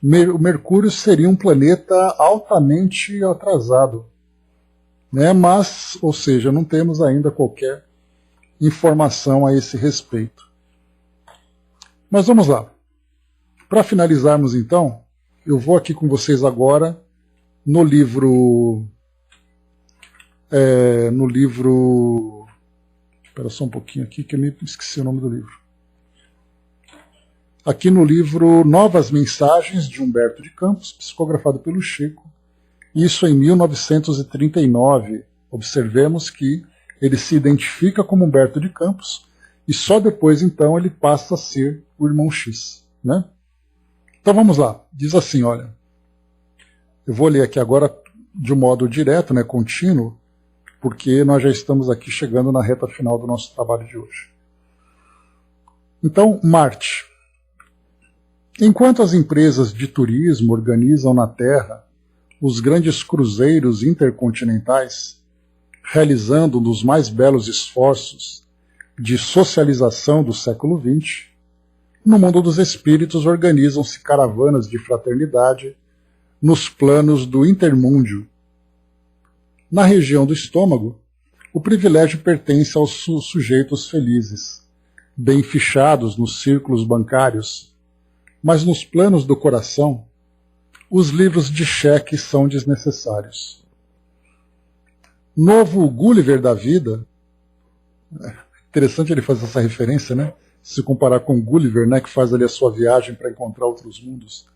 O Mercúrio seria um planeta altamente atrasado. Né, mas, ou seja, não temos ainda qualquer informação a esse respeito. Mas vamos lá. Para finalizarmos então, eu vou aqui com vocês agora no livro... Espera só um pouquinho aqui que eu me esqueci o nome do livro. Aqui no livro Novas Mensagens, de Humberto de Campos, psicografado pelo Chico. Isso em 1939. Observemos que ele se identifica como Humberto de Campos e só depois, então, ele passa a ser o irmão X. Né? Então vamos lá. Diz assim, olha. Eu vou ler aqui agora de um modo direto, né, contínuo, porque nós já estamos aqui chegando na reta final do nosso trabalho de hoje. Então, Marte. Enquanto as empresas de turismo organizam na Terra os grandes cruzeiros intercontinentais, realizando um dos mais belos esforços de socialização do século XX, no mundo dos espíritos organizam-se caravanas de fraternidade nos planos do intermúndio. Na região do estômago, o privilégio pertence aos sujeitos felizes, bem fichados nos círculos bancários, mas nos planos do coração, os livros de cheque são desnecessários. Novo Gulliver da vida, interessante ele fazer essa referência, né? Se comparar com Gulliver, né, que faz ali a sua viagem para encontrar outros mundos.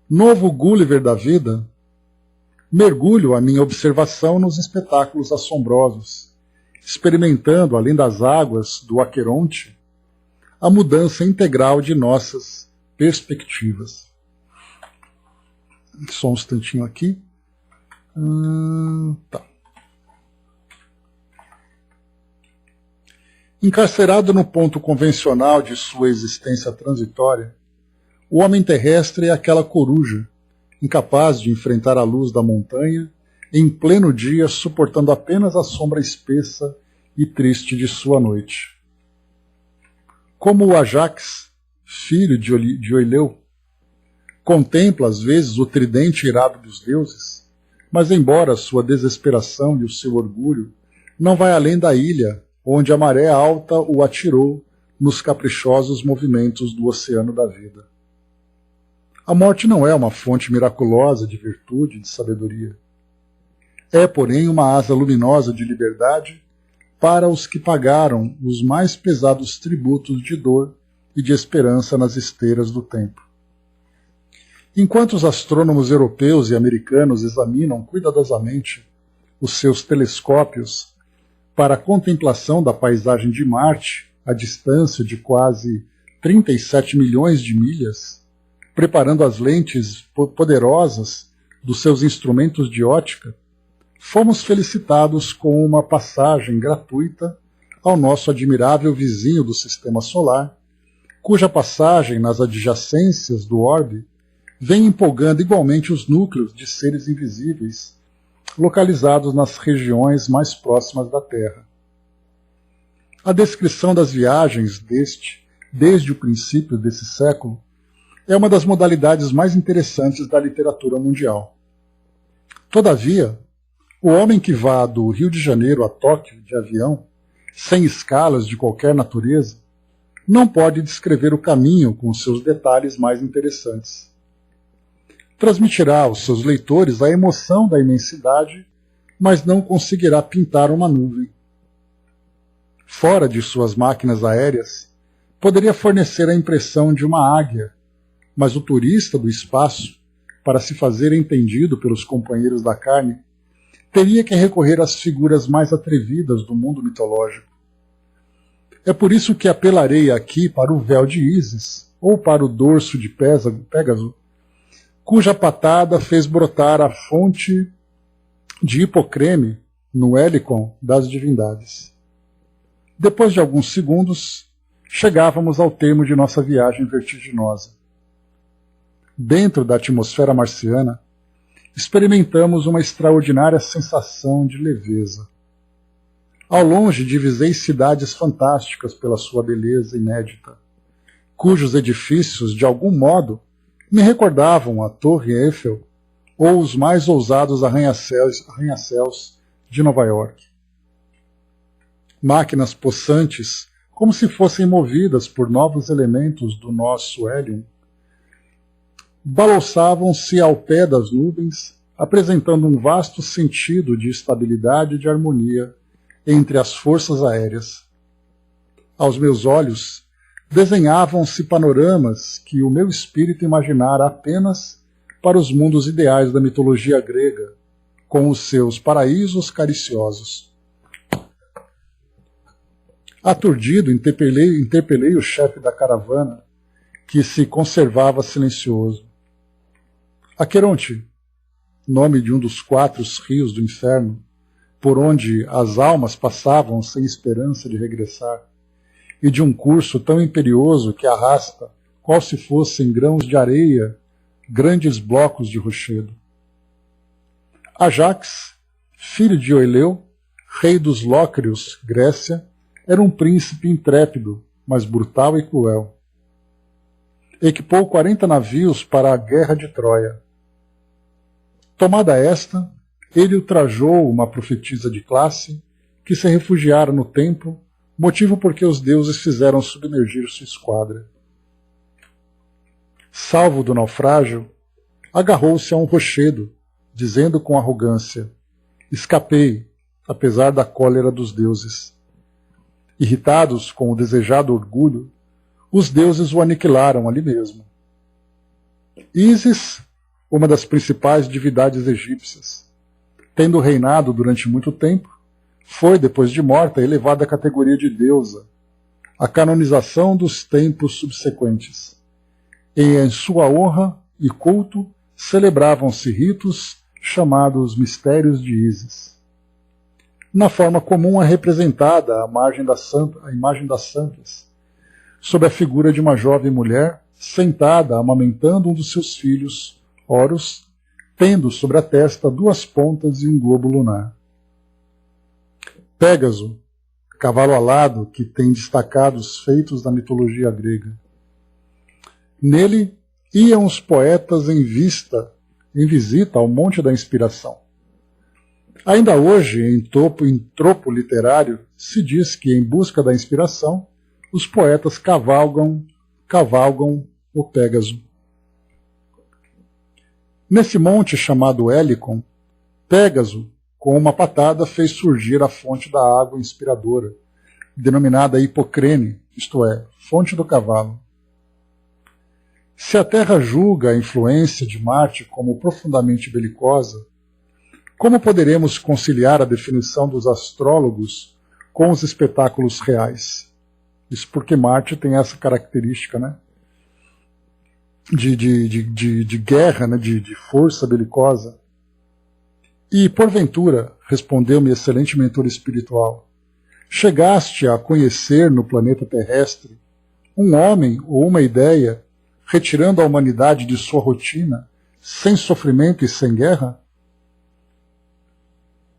Novo Gulliver da vida, mergulho a minha observação nos espetáculos assombrosos, experimentando, além das águas do Aqueronte, a mudança integral de nossas perspectivas. Só um instantinho aqui. Tá. Encarcerado no ponto convencional de sua existência transitória, o homem terrestre é aquela coruja, incapaz de enfrentar a luz da montanha, em pleno dia, suportando apenas a sombra espessa e triste de sua noite. Como o Ajax, filho de Oileu, contempla às vezes o tridente irado dos deuses, mas embora sua desesperação e o seu orgulho não vai além da ilha onde a maré alta o atirou nos caprichosos movimentos do oceano da vida. A morte não é uma fonte miraculosa de virtude e de sabedoria. É, porém, uma asa luminosa de liberdade para os que pagaram os mais pesados tributos de dor e de esperança nas esteiras do tempo. Enquanto os astrônomos europeus e americanos examinam cuidadosamente os seus telescópios para a contemplação da paisagem de Marte, a distância de quase 37 milhões de milhas, preparando as lentes poderosas dos seus instrumentos de ótica, fomos felicitados com uma passagem gratuita ao nosso admirável vizinho do Sistema Solar, cuja passagem nas adjacências do orbe vem empolgando igualmente os núcleos de seres invisíveis localizados nas regiões mais próximas da Terra. A descrição das viagens desde o princípio desse século, é uma das modalidades mais interessantes da literatura mundial. Todavia, o homem que vá do Rio de Janeiro a Tóquio de avião, sem escalas de qualquer natureza, não pode descrever o caminho com seus detalhes mais interessantes. Transmitirá aos seus leitores a emoção da imensidade, mas não conseguirá pintar uma nuvem. Fora de suas máquinas aéreas, poderia fornecer a impressão de uma águia, mas o turista do espaço, para se fazer entendido pelos companheiros da carne, teria que recorrer às figuras mais atrevidas do mundo mitológico. É por isso que apelarei aqui para o véu de Ísis, ou para o dorso de Pégaso, cuja patada fez brotar a fonte de Hipocreme no Helicon das divindades. Depois de alguns segundos, chegávamos ao termo de nossa viagem vertiginosa. Dentro da atmosfera marciana, experimentamos uma extraordinária sensação de leveza. Ao longe divisei cidades fantásticas pela sua beleza inédita, cujos edifícios, de algum modo, me recordavam a Torre Eiffel ou os mais ousados arranha-céus de Nova York. Máquinas possantes como se fossem movidas por novos elementos do nosso hélium, balançavam-se ao pé das nuvens, apresentando um vasto sentido de estabilidade e de harmonia entre as forças aéreas. Aos meus olhos, desenhavam-se panoramas que o meu espírito imaginara apenas para os mundos ideais da mitologia grega, com os seus paraísos cariciosos. Aturdido, interpelei o chefe da caravana, que se conservava silencioso. Aqueronte, nome de um dos 4 rios do inferno, por onde as almas passavam sem esperança de regressar, e de um curso tão imperioso que arrasta, qual se fossem grãos de areia, grandes blocos de rochedo. Ajax, filho de Oileu, rei dos Lócrios, Grécia, era um príncipe intrépido, mas brutal e cruel. Equipou 40 navios para a guerra de Troia. Tomada esta, ele ultrajou uma profetisa de classe que se refugiara no templo, motivo por que os deuses fizeram submergir sua esquadra. Salvo do naufrágio, agarrou-se a um rochedo, dizendo com arrogância: escapei, apesar da cólera dos deuses. Irritados com o desejado orgulho, os deuses o aniquilaram ali mesmo. Ísis, uma das principais divindades egípcias, tendo reinado durante muito tempo, foi, depois de morta, elevada à categoria de deusa, a canonização dos tempos subsequentes. E em sua honra e culto celebravam-se ritos chamados Mistérios de Ísis. Na forma comum é representada a imagem das santas, sob a figura de uma jovem mulher sentada amamentando um dos seus filhos, Horus, tendo sobre a testa 2 pontas e um globo lunar. Pégaso, cavalo alado que tem destacado os feitos da mitologia grega. Nele iam os poetas em visita ao Monte da Inspiração. Ainda hoje, em tropo literário, se diz que, em busca da inspiração, os poetas cavalgam o Pégaso. Nesse monte chamado Helicon, Pégaso, com uma patada, fez surgir a fonte da água inspiradora, denominada Hipocrene, isto é, fonte do cavalo. Se a Terra julga a influência de Marte como profundamente belicosa, como poderemos conciliar a definição dos astrólogos com os espetáculos reais? Isso porque Marte tem essa característica, né? De guerra, né? De força belicosa. E, porventura, respondeu-me excelente mentor espiritual, chegaste a conhecer no planeta terrestre um homem ou uma ideia retirando a humanidade de sua rotina, sem sofrimento e sem guerra?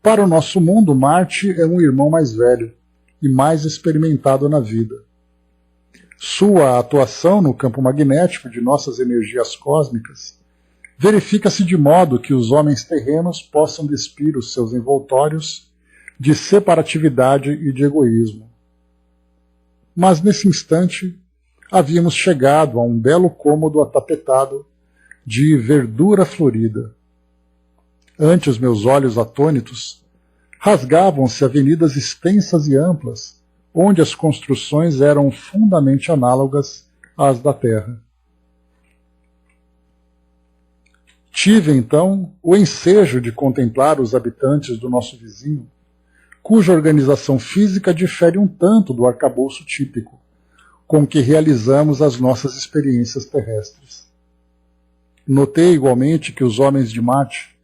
Para o nosso mundo, Marte é um irmão mais velho e mais experimentado na vida. Sua atuação no campo magnético de nossas energias cósmicas verifica-se de modo que os homens terrenos possam despir os seus envoltórios de separatividade e de egoísmo. Mas nesse instante havíamos chegado a um belo cômodo atapetado de verdura florida. Ante os meus olhos atônitos, rasgavam-se avenidas extensas e amplas, onde as construções eram fundamente análogas às da Terra. Tive, então, o ensejo de contemplar os habitantes do nosso vizinho, cuja organização física difere um tanto do arcabouço típico, com que realizamos as nossas experiências terrestres. Notei igualmente que os homens de Marte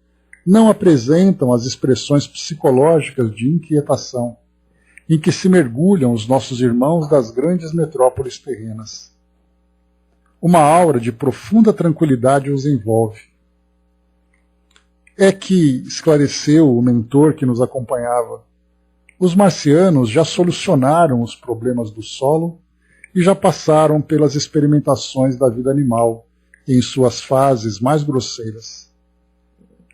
não apresentam as expressões psicológicas de inquietação em que se mergulham os nossos irmãos das grandes metrópoles terrenas. Uma aura de profunda tranquilidade os envolve. É que, esclareceu o mentor que nos acompanhava, os marcianos já solucionaram os problemas do solo e já passaram pelas experimentações da vida animal em suas fases mais grosseiras.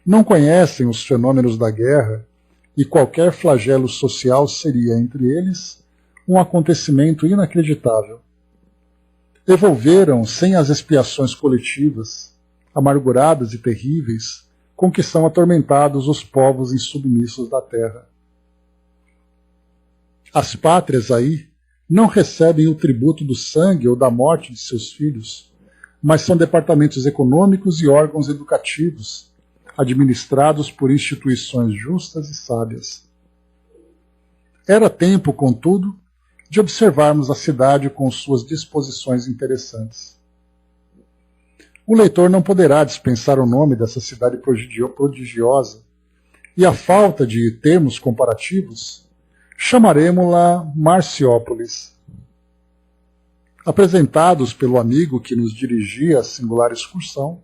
Não conhecem os fenômenos da guerra e qualquer flagelo social seria, entre eles, um acontecimento inacreditável. Evolveram sem as expiações coletivas, amarguradas e terríveis, com que são atormentados os povos insubmissos da terra. As pátrias aí não recebem o tributo do sangue ou da morte de seus filhos, mas são departamentos econômicos e órgãos educativos, administrados por instituições justas e sábias. Era tempo, contudo, de observarmos a cidade com suas disposições interessantes. O leitor não poderá dispensar o nome dessa cidade prodigiosa, e a falta de termos comparativos, chamaremos-la Marciópolis. Apresentados pelo amigo que nos dirigia a singular excursão,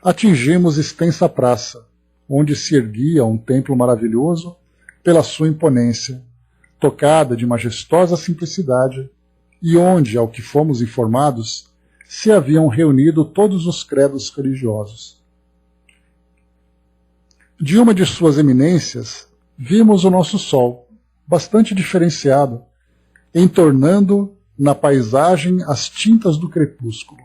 atingimos extensa praça, onde se erguia um templo maravilhoso pela sua imponência, tocada de majestosa simplicidade, e onde, ao que fomos informados, se haviam reunido todos os credos religiosos. De uma de suas eminências, vimos o nosso sol, bastante diferenciado, entornando na paisagem as tintas do crepúsculo.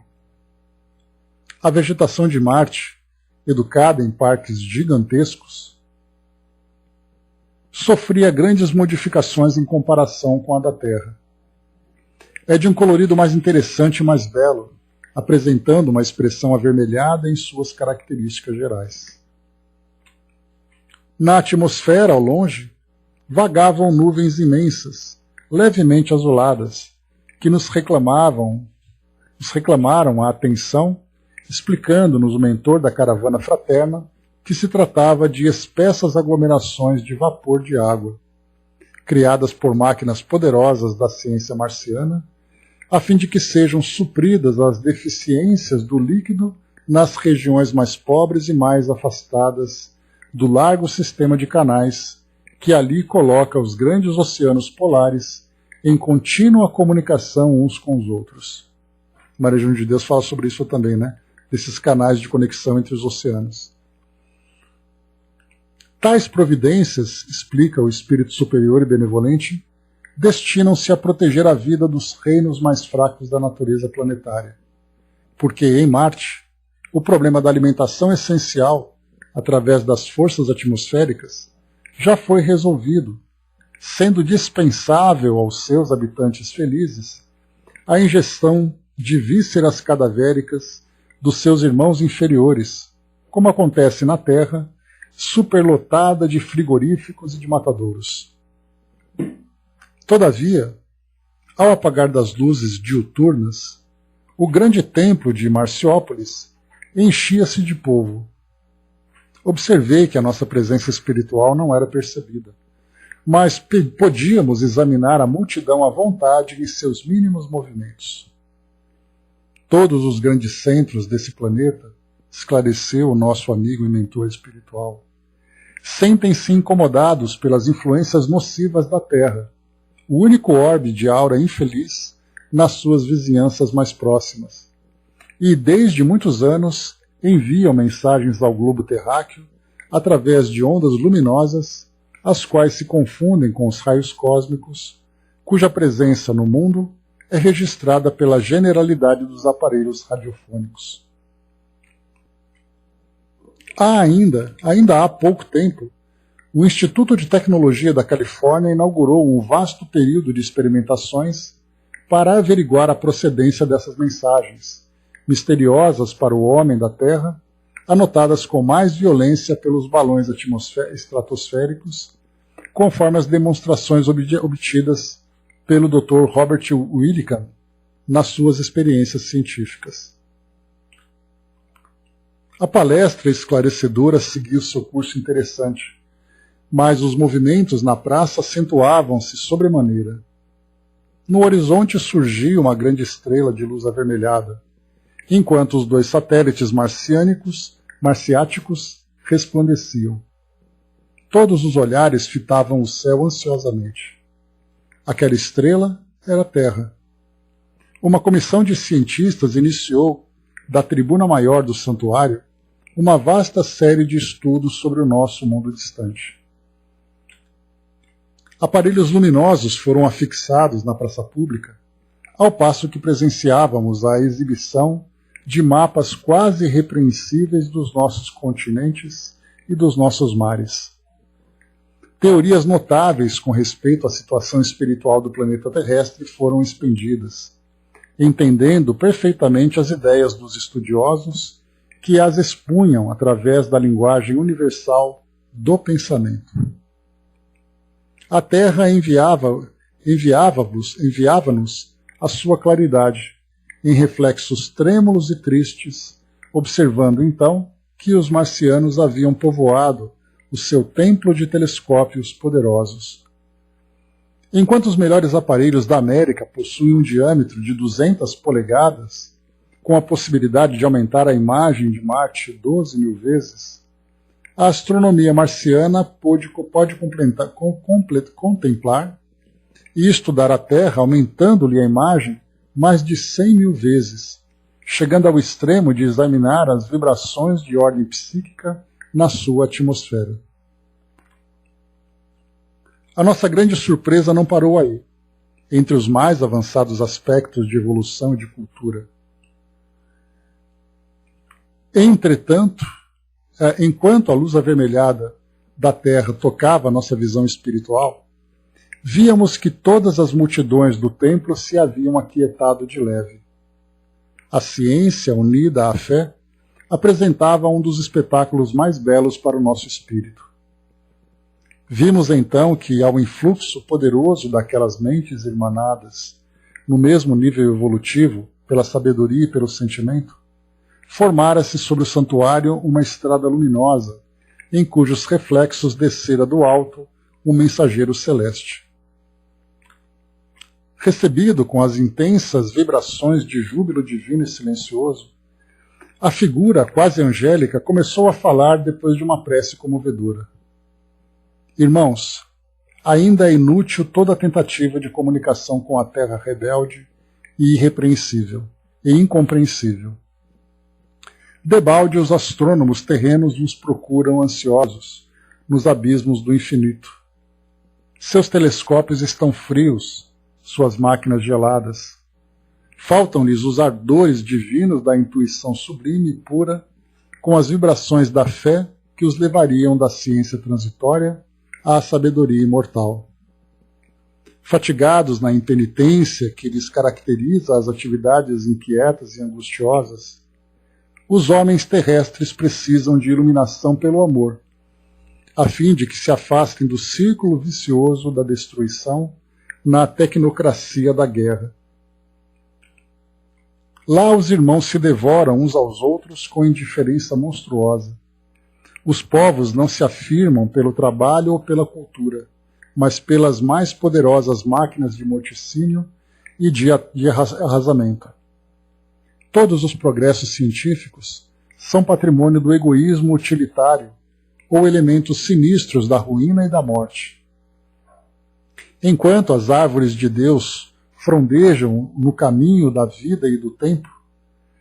A vegetação de Marte, educada em parques gigantescos, sofria grandes modificações em comparação com a da Terra. É de um colorido mais interessante e mais belo, apresentando uma expressão avermelhada em suas características gerais. Na atmosfera, ao longe, vagavam nuvens imensas, levemente azuladas, que nos reclamaram a atenção, explicando-nos o mentor da caravana fraterna que se tratava de espessas aglomerações de vapor de água, criadas por máquinas poderosas da ciência marciana, a fim de que sejam supridas as deficiências do líquido nas regiões mais pobres e mais afastadas do largo sistema de canais que ali coloca os grandes oceanos polares em contínua comunicação uns com os outros. Maria Júnior de Deus fala sobre isso também, né? Desses canais de conexão entre os oceanos. Tais providências, explica o espírito superior e benevolente, destinam-se a proteger a vida dos reinos mais fracos da natureza planetária. Porque em Marte, o problema da alimentação essencial, através das forças atmosféricas, já foi resolvido, sendo dispensável aos seus habitantes felizes a ingestão de vísceras cadavéricas dos seus irmãos inferiores, como acontece na Terra, superlotada de frigoríficos e de matadouros. Todavia, ao apagar das luzes diuturnas, o grande templo de Marciópolis enchia-se de povo. Observei que a nossa presença espiritual não era percebida, mas podíamos examinar a multidão à vontade em seus mínimos movimentos. Todos os grandes centros desse planeta, esclareceu o nosso amigo e mentor espiritual, sentem-se incomodados pelas influências nocivas da Terra, o único orbe de aura infeliz nas suas vizinhanças mais próximas, e desde muitos anos enviam mensagens ao globo terráqueo através de ondas luminosas, as quais se confundem com os raios cósmicos, cuja presença no mundo é registrada pela generalidade dos aparelhos radiofônicos. Ainda há pouco tempo, o Instituto de Tecnologia da Califórnia inaugurou um vasto período de experimentações para averiguar a procedência dessas mensagens, misteriosas para o homem da Terra, anotadas com mais violência pelos balões estratosféricos, conforme as demonstrações obtidas pelo Dr. Robert Willicam nas suas experiências científicas. A palestra esclarecedora seguiu seu curso interessante, mas os movimentos na praça acentuavam-se sobremaneira. No horizonte surgia uma grande estrela de luz avermelhada, enquanto os dois satélites marciáticos resplandeciam. Todos os olhares fitavam o céu ansiosamente. Aquela estrela era a Terra. Uma comissão de cientistas iniciou, da tribuna maior do santuário, uma vasta série de estudos sobre o nosso mundo distante. Aparelhos luminosos foram afixados na praça pública, ao passo que presenciávamos a exibição de mapas quase irrepreensíveis dos nossos continentes e dos nossos mares. Teorias notáveis com respeito à situação espiritual do planeta terrestre foram expendidas, entendendo perfeitamente as ideias dos estudiosos que as expunham através da linguagem universal do pensamento. A Terra enviava-nos a sua claridade, em reflexos trêmulos e tristes, observando então que os marcianos haviam povoado o seu templo de telescópios poderosos. Enquanto os melhores aparelhos da América possuem um diâmetro de 200 polegadas, com a possibilidade de aumentar a imagem de Marte 12.000 vezes, a astronomia marciana pode contemplar e estudar a Terra, aumentando-lhe a imagem mais de 100.000 vezes, chegando ao extremo de examinar as vibrações de ordem psíquica na sua atmosfera. A nossa grande surpresa não parou aí, entre os mais avançados aspectos de evolução e de cultura. Entretanto, enquanto a luz avermelhada da Terra tocava a nossa visão espiritual, víamos que todas as multidões do templo se haviam aquietado de leve. A ciência, unida à fé, apresentava um dos espetáculos mais belos para o nosso espírito. Vimos então que, ao influxo poderoso daquelas mentes irmanadas, no mesmo nível evolutivo, pela sabedoria e pelo sentimento, formara-se sobre o santuário uma estrada luminosa, em cujos reflexos descera do alto um mensageiro celeste. Recebido com as intensas vibrações de júbilo divino e silencioso, a figura quase angélica começou a falar depois de uma prece comovedora. Irmãos, ainda é inútil toda tentativa de comunicação com a terra rebelde e irrepreensível e incompreensível. Debalde os astrônomos terrenos nos procuram ansiosos nos abismos do infinito. Seus telescópios estão frios, suas máquinas geladas. Faltam-lhes os ardores divinos da intuição sublime e pura, com as vibrações da fé que os levariam da ciência transitória à sabedoria imortal. Fatigados na impenitência que lhes caracteriza as atividades inquietas e angustiosas, os homens terrestres precisam de iluminação pelo amor, a fim de que se afastem do círculo vicioso da destruição na tecnocracia da guerra. Lá os irmãos se devoram uns aos outros com indiferença monstruosa. Os povos não se afirmam pelo trabalho ou pela cultura, mas pelas mais poderosas máquinas de morticínio e de arrasamento. Todos os progressos científicos são patrimônio do egoísmo utilitário ou elementos sinistros da ruína e da morte. Enquanto as árvores de Deus frondejam no caminho da vida e do tempo,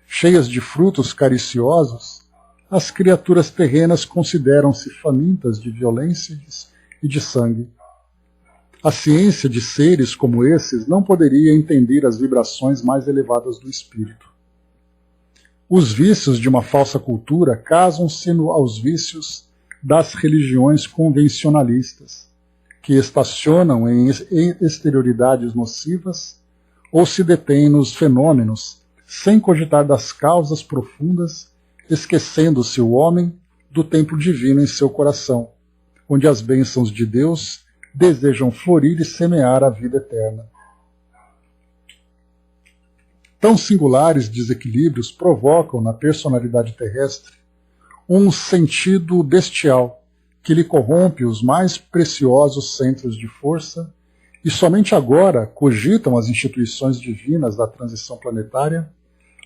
cheias de frutos cariciosos, as criaturas terrenas consideram-se famintas de violência e de sangue. A ciência de seres como esses não poderia entender as vibrações mais elevadas do espírito. Os vícios de uma falsa cultura casam-se aos vícios das religiões convencionalistas, que estacionam em exterioridades nocivas ou se detêm nos fenômenos, sem cogitar das causas profundas, esquecendo-se o homem do templo divino em seu coração, onde as bênçãos de Deus desejam florir e semear a vida eterna. Tão singulares desequilíbrios provocam na personalidade terrestre um sentido bestial que lhe corrompe os mais preciosos centros de força e somente agora cogitam as instituições divinas da transição planetária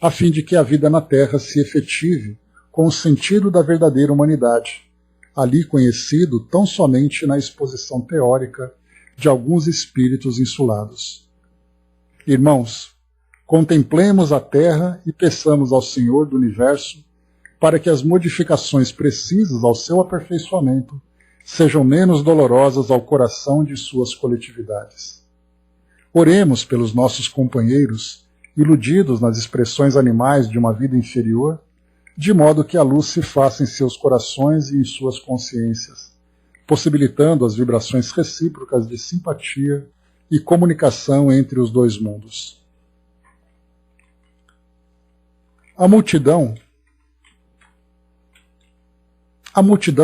a fim de que a vida na Terra se efetive com o sentido da verdadeira humanidade, ali conhecido tão somente na exposição teórica de alguns espíritos insulados. Irmãos, contemplemos a Terra e peçamos ao Senhor do Universo para que as modificações precisas ao seu aperfeiçoamento sejam menos dolorosas ao coração de suas coletividades. Oremos pelos nossos companheiros, iludidos nas expressões animais de uma vida inferior, de modo que a luz se faça em seus corações e em suas consciências, possibilitando as vibrações recíprocas de simpatia e comunicação entre os dois mundos. A multidão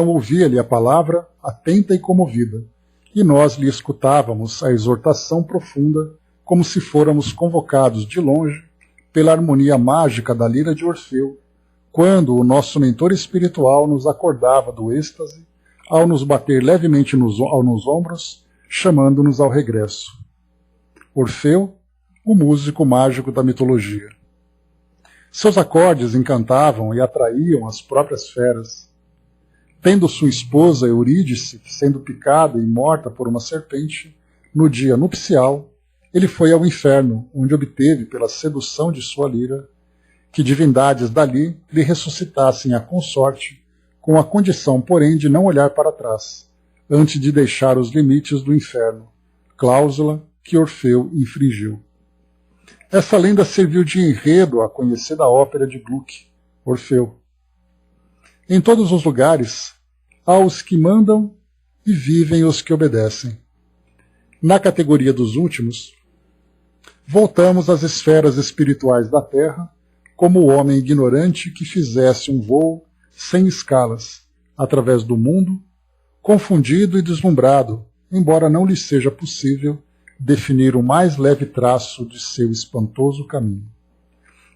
ouvia-lhe a palavra, atenta e comovida, e nós lhe escutávamos a exortação profunda, como se fôramos convocados de longe pela harmonia mágica da lira de Orfeu, quando o nosso mentor espiritual nos acordava do êxtase, ao nos bater levemente nos ombros, chamando-nos ao regresso. Orfeu, o músico mágico da mitologia. Seus acordes encantavam e atraíam as próprias feras. Tendo sua esposa Eurídice sendo picada e morta por uma serpente, no dia nupcial, ele foi ao inferno, onde obteve, pela sedução de sua lira, que divindades dali lhe ressuscitassem a consorte, com a condição, porém, de não olhar para trás, antes de deixar os limites do inferno, cláusula que Orfeu infringiu. Essa lenda serviu de enredo à conhecida ópera de Gluck, Orfeu. Em todos os lugares, há os que mandam e vivem os que obedecem. Na categoria dos últimos, voltamos às esferas espirituais da Terra, como o homem ignorante que fizesse um voo sem escalas, através do mundo, confundido e deslumbrado, embora não lhe seja possível definir o mais leve traço de seu espantoso caminho.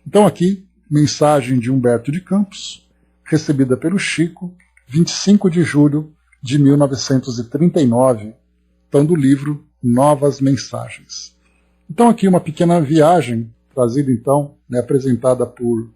Então aqui, mensagem de Humberto de Campos, recebida pelo Chico, 25 de julho de 1939, então do livro Novas Mensagens. Então aqui uma pequena viagem, trazida então, apresentada por